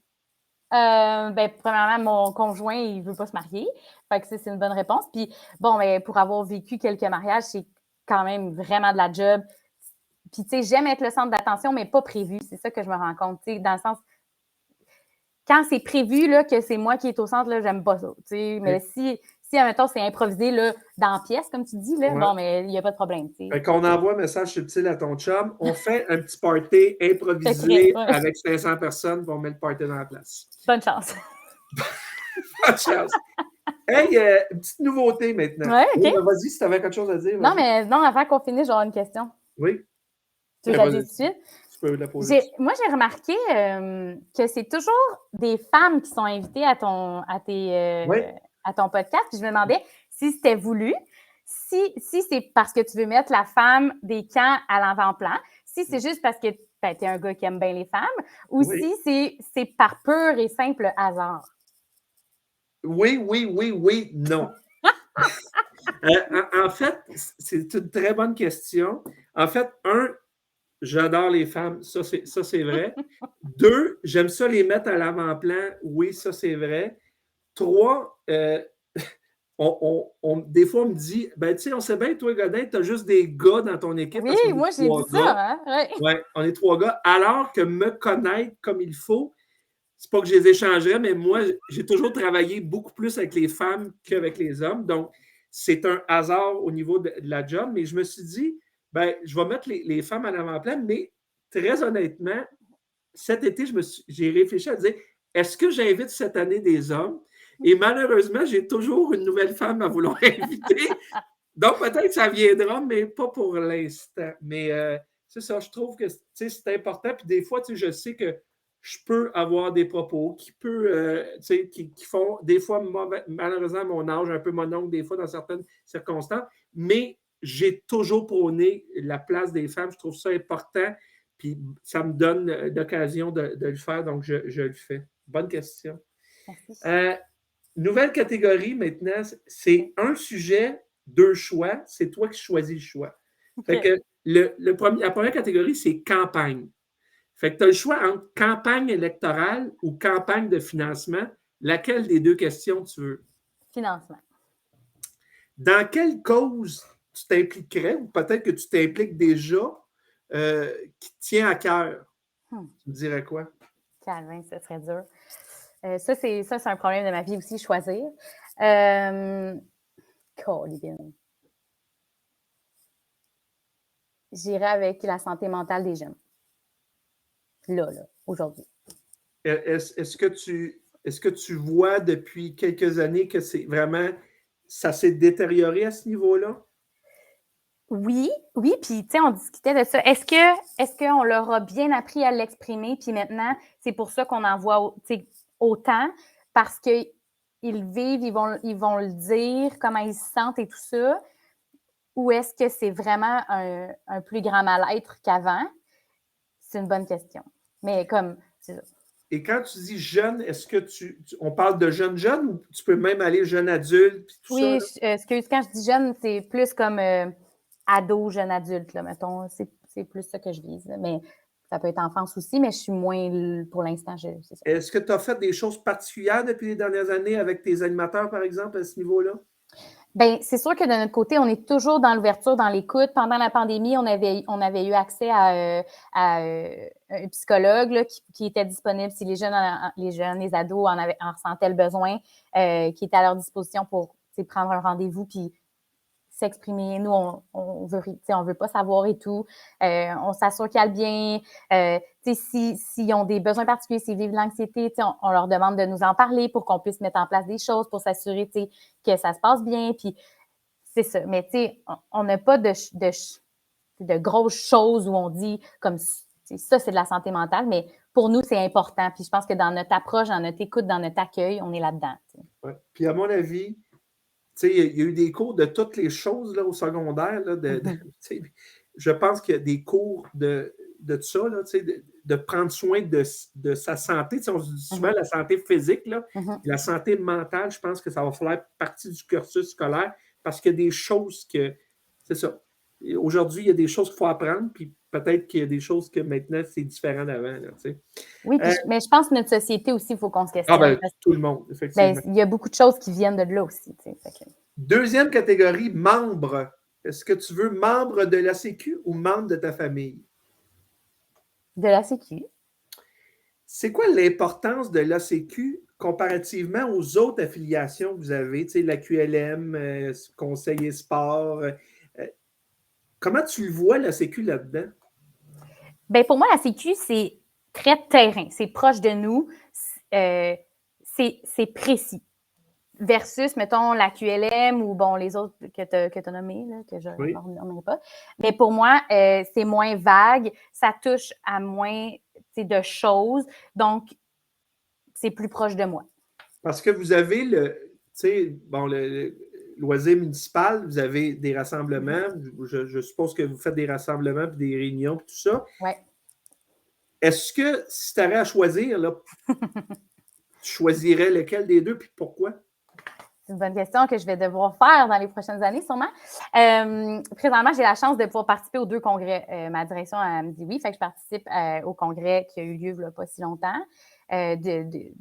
Premièrement, mon conjoint, il veut pas se marier. Fait que ça, c'est une bonne réponse. Puis, bon, pour avoir vécu quelques mariages, c'est quand même vraiment de la job. Puis, tu sais, j'aime être le centre d'attention, mais pas prévu. C'est ça que je me rends compte. Tu sais, dans le sens, quand c'est prévu, là, que c'est moi qui est au centre, là, j'aime pas ça. Tu sais, mais si, admettons, c'est improvisé, là, dans la pièce, comme tu dis, là, bon, mais il n'y a pas de problème. Tu sais. Fait qu'on envoie un message subtil à ton chum. On fait un petit party improvisé avec 500 personnes, puis on met le party dans la place. Bonne chance. Bonne chance. Hey, une petite nouveauté maintenant. Ouais, OK. Vas-y, si tu avais quelque chose à dire. Non, mais non, avant qu'on finisse, j'aurai une question. Oui. Tu veux la dire tout de suite? Tu peux la poser. Moi, j'ai remarqué que c'est toujours des femmes qui sont invitées à ton podcast. Puis je me demandais si c'était voulu, si c'est parce que tu veux mettre la femme des camps à l'avant-plan, si c'est juste parce que tu es un gars qui aime bien les femmes, ou si c'est par pur et simple hasard. Oui, non. En fait, c'est une très bonne question. En fait, j'adore les femmes, ça c'est vrai. 2, j'aime ça les mettre à l'avant-plan, oui, ça c'est vrai. 3, des fois on me dit, ben tu sais, on sait bien, toi Godin, tu as juste des gars dans ton équipe. Oui, moi j'ai dit ça. Hein? Ouais, on est 3 gars. Alors que me connaître comme il faut, c'est pas que je les échangerais, mais moi, j'ai toujours travaillé beaucoup plus avec les femmes qu'avec les hommes. Donc, c'est un hasard au niveau de la job. Mais je me suis dit, ben, je vais mettre les femmes à l'avant-plan. Mais très honnêtement, cet été, j'ai réfléchi à dire, est-ce que j'invite cette année des hommes? Et malheureusement, j'ai toujours une nouvelle femme à vouloir inviter. Donc, peut-être que ça viendra, mais pas pour l'instant. Mais c'est ça, je trouve que c'est important. Puis des fois, je sais que je peux avoir des propos qui font des fois, malheureusement, à mon âge, un peu mon oncle, des fois, dans certaines circonstances, mais j'ai toujours prôné la place des femmes. Je trouve ça important, puis ça me donne l'occasion de le faire, donc je le fais. Bonne question. Nouvelle catégorie maintenant, c'est un sujet, 2 choix. C'est toi qui choisis le choix. Fait que la première catégorie, c'est campagne. Fait que tu as le choix entre campagne électorale ou campagne de financement. Laquelle des 2 questions tu veux? Financement. Dans quelle cause tu t'impliquerais ou peut-être que tu t'impliques déjà qui te tient à cœur? Tu me dirais quoi? Calvin, ça serait dur. Ça, c'est un problème de ma vie aussi, choisir. J'irai avec la santé mentale des jeunes. Là, aujourd'hui. Est-ce que tu vois depuis quelques années que c'est vraiment, ça s'est détérioré à ce niveau-là? Oui, puis tu sais, on discutait de ça. Est-ce qu'on leur a bien appris à l'exprimer, puis maintenant, c'est pour ça qu'on en voit autant, parce qu'ils vivent, ils vont le dire, comment ils se sentent et tout ça, ou est-ce que c'est vraiment un plus grand mal-être qu'avant? C'est une bonne question. Mais comme, c'est ça. Et quand tu dis jeune, est-ce que on parle de jeunes ou tu peux même aller jeune adulte? Tout oui, ça, excuse, quand je dis jeune, c'est plus comme ado, jeune adulte, là, mettons. C'est plus ça que je vise. Là. Mais Ça peut être enfance aussi, mais je suis moins, pour l'instant, c'est ça. Est-ce que tu as fait des choses particulières depuis les dernières années avec tes animateurs, par exemple, à ce niveau-là? Bien, c'est sûr que de notre côté, on est toujours dans l'ouverture, dans l'écoute. Pendant la pandémie, on avait eu accès à un psychologue là, qui était disponible si les jeunes, les ados en ressentaient le besoin, qui était à leur disposition pour prendre un rendez-vous puis s'exprimer. Nous, on veut pas savoir et tout. On s'assure qu'ils aillent bien. S'ils ont des besoins particuliers, s'ils vivent de l'anxiété, on leur demande de nous en parler pour qu'on puisse mettre en place des choses pour s'assurer que ça se passe bien. Puis c'est ça. Mais on n'a pas de grosses choses où on dit comme ça, c'est de la santé mentale, mais pour nous, c'est important. Puis je pense que dans notre approche, dans notre écoute, dans notre accueil, on est là-dedans. Ouais. Puis à mon avis, il y a eu des cours de toutes les choses là, au secondaire. Là, je pense qu'il y a des cours de ça, là, de prendre soin de sa santé. On se dit souvent la santé physique, là, la santé mentale, je pense que ça va faire partie du cursus scolaire parce qu'il y a des choses que. C'est ça. Aujourd'hui, il y a des choses qu'il faut apprendre, puis peut-être qu'il y a des choses que maintenant, c'est différent d'avant. Oui, mais je pense que notre société aussi, il faut qu'on se questionne. Ah ben, tout le monde, effectivement. Il y a beaucoup de choses qui viennent de là aussi. Deuxième catégorie, membres. Est-ce que tu veux membre de la Sécu ou membre de ta famille? De la Sécu. C'est quoi l'importance de la Sécu comparativement aux autres affiliations que vous avez? Tu sais, la QLM, Conseil et Sport. Comment tu le vois, la Sécu, là-dedans? Bien, pour moi, la Sécu, c'est très terrain. C'est proche de nous. C'est précis. Versus, mettons, la QLM ou bon, les autres que tu as nommés, là, que je ne nommerai pas. Mais pour moi, c'est moins vague. Ça touche à moins de choses. Donc, c'est plus proche de moi. Parce que vous avez le loisir municipal, vous avez des rassemblements. Je suppose que vous faites des rassemblements et des réunions et tout ça. Oui. Est-ce que si tu avais à choisir, là, tu choisirais lequel des deux puis pourquoi? C'est une bonne question que je vais devoir faire dans les prochaines années, sûrement. Présentement, j'ai la chance de pouvoir participer aux 2 congrès. Ma direction me dit oui, fait que je participe au congrès qui a eu lieu il n'y a pas si longtemps,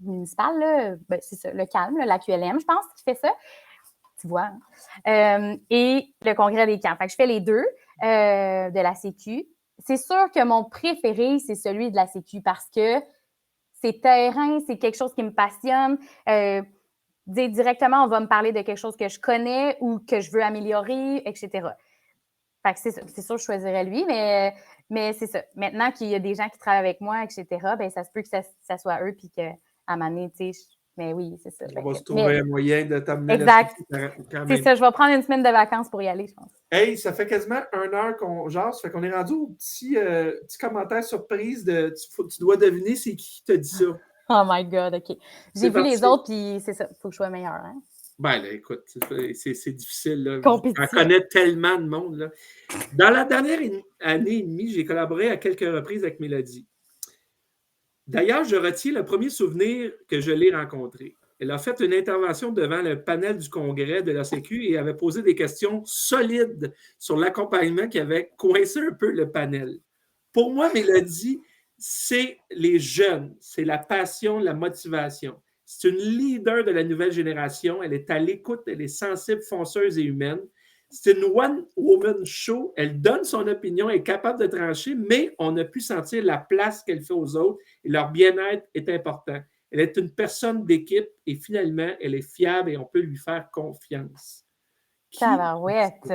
municipal. Là, ben, c'est ça, le CALM, la QLM, je pense, qui fait ça. Tu vois. Et le congrès des camps. Fait que je fais les 2 de la Sécu. C'est sûr que mon préféré, c'est celui de la Sécu parce que c'est terrain, c'est quelque chose qui me passionne. Directement, on va me parler de quelque chose que je connais ou que je veux améliorer, etc. Fait que c'est ça. C'est sûr que je choisirais lui, mais c'est ça. Maintenant qu'il y a des gens qui travaillent avec moi, etc., bien, ça se peut que ça soit eux, puis qu'à un moment donné, tu sais, mais oui, c'est ça. On va se trouver un moyen de t'amener exact. C'est ça, je vais prendre une semaine de vacances pour y aller, je pense. Hey, ça fait quasiment 1 heure qu'on jase, fait qu'on est rendu au petit commentaire surprise de tu dois deviner c'est qui t'a dit ça. Oh my God, OK. J'ai vu les autres, puis c'est ça, il faut que je sois meilleur. Hein? Ben là, écoute, c'est difficile. Là. On connaît tellement de monde. Là. Dans la dernière année et demie, j'ai collaboré à quelques reprises avec Mélodie. D'ailleurs, je retiens le premier souvenir que je l'ai rencontré. Elle a fait une intervention devant le panel du congrès de la Sécu et avait posé des questions solides sur l'accompagnement qui avait coincé un peu le panel. Pour moi, Mélodie, c'est les jeunes, c'est la passion, la motivation. C'est une leader de la nouvelle génération. Elle est à l'écoute, elle est sensible, fonceuse et humaine. C'est une one-woman show. Elle donne son opinion, elle est capable de trancher, mais on a pu sentir la place qu'elle fait aux autres et leur bien-être est important. Elle est une personne d'équipe et finalement, elle est fiable et on peut lui faire confiance. Tabarouette.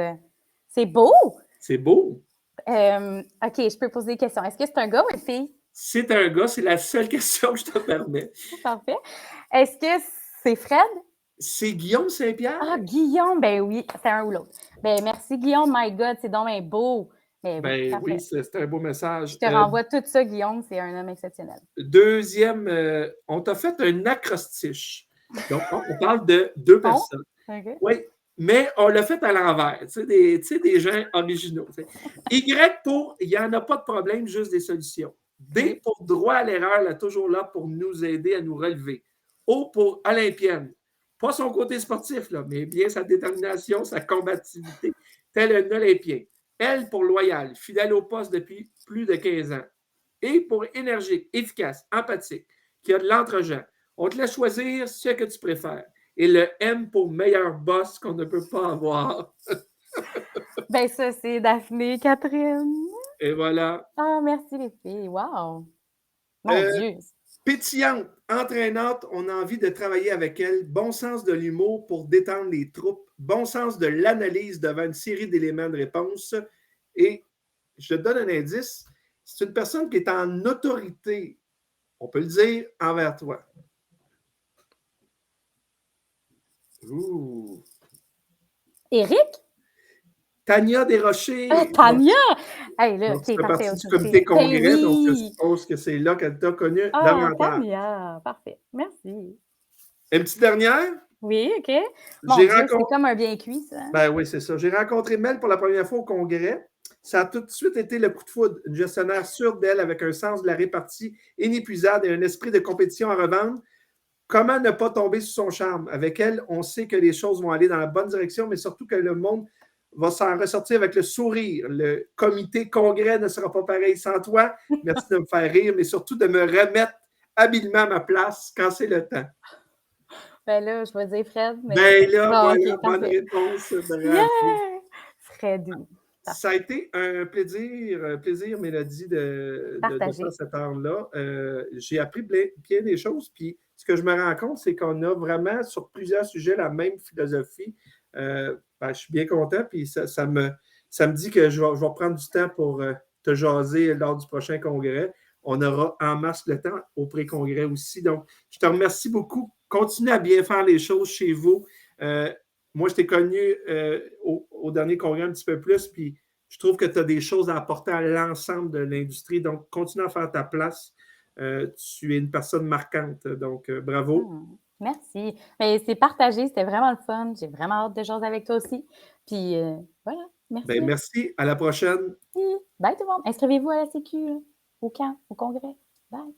C'est beau! C'est beau. OK, je peux poser des questions. Est-ce que c'est un gars ou une fille? C'est un gars, c'est la seule question que je te permets. Parfait. Est-ce que c'est Fred? C'est Guillaume Saint-Pierre. Ah, Guillaume, ben oui, c'est un ou l'autre. Ben merci Guillaume, my God, c'est donc bien beau. Ben oui, c'est un beau message. Je te renvoie tout ça, Guillaume, c'est un homme exceptionnel. Deuxième, on t'a fait un acrostiche. Donc, on parle de 2 personnes. Okay. Oui, mais on l'a fait à l'envers. Tu sais, des gens originaux. T'sais. Y pour il n'y en a pas de problème, juste des solutions. D pour droit à l'erreur, elle est toujours là pour nous aider à nous relever. O pour olympienne. Pas son côté sportif, là, mais bien sa détermination, sa combativité, tel un olympien. L pour loyal, fidèle au poste depuis plus de 15 ans. E pour énergique, efficace, empathique, qui a de l'entre-gens. On te laisse choisir ce que tu préfères. Et le M pour meilleur boss qu'on ne peut pas avoir. Ben ça, c'est Daphné, Catherine. Et voilà. Ah, merci les filles. Wow! Mon Dieu! Pétillante, entraînante, on a envie de travailler avec elle. Bon sens de l'humour pour détendre les troupes. Bon sens de l'analyse devant une série d'éléments de réponse. Et je te donne un indice. C'est une personne qui est en autorité, on peut le dire, envers toi. Ouh. Éric? Tania Desrochers. Tania! Hey, là, Donc, tu OK, fais parfait. partie du comité Ben congrès, donc je oui! suppose que c'est là qu'elle t'a connu Ah, davantage. Tania! Parfait. Merci. Une petite dernière? Oui, OK. Mon J'ai Dieu, c'est rencontré... comme un bien cuit, ça. Ben oui, c'est ça. J'ai rencontré Mel pour la première fois au congrès. Ça a tout de suite été le coup de foudre. Une gestionnaire sûre d'elle avec un sens de la répartie inépuisable et un esprit de compétition à revendre. Comment ne pas tomber sous son charme? Avec elle, on sait que les choses vont aller dans la bonne direction, mais surtout que le monde va s'en ressortir avec le sourire. Le comité congrès ne sera pas pareil sans toi. Merci de me faire rire, mais surtout de me remettre habilement à ma place quand c'est le temps. Ben là, je vais dire Fred, mais... Ben là, bon, voilà, OK, bonne parfait. réponse. Bravo. Yeah! Fredou. Ça a été un plaisir, Mélodie, de Partagé. faire cette heure-là. J'ai appris bien des choses, puis ce que je me rends compte, c'est qu'on a vraiment, sur plusieurs sujets, la même philosophie. Ben, je suis bien content, puis ça me dit que je vais prendre du temps pour te jaser lors du prochain congrès. On aura en masse le temps au pré-congrès aussi. Donc, je te remercie beaucoup. Continuez à bien faire les choses chez vous. Moi, je t'ai connu au dernier congrès un petit peu plus, puis je trouve que tu as des choses à apporter à l'ensemble de l'industrie. Donc, continue à faire ta place. Tu es une personne marquante. Donc, bravo. Merci. Mais c'est partagé, c'était vraiment le fun. J'ai vraiment hâte de jaser avec toi aussi. Puis voilà, merci. Ben, merci. À la prochaine. Bye tout le monde. Inscrivez-vous à la Sécu, au camp, au congrès. Bye.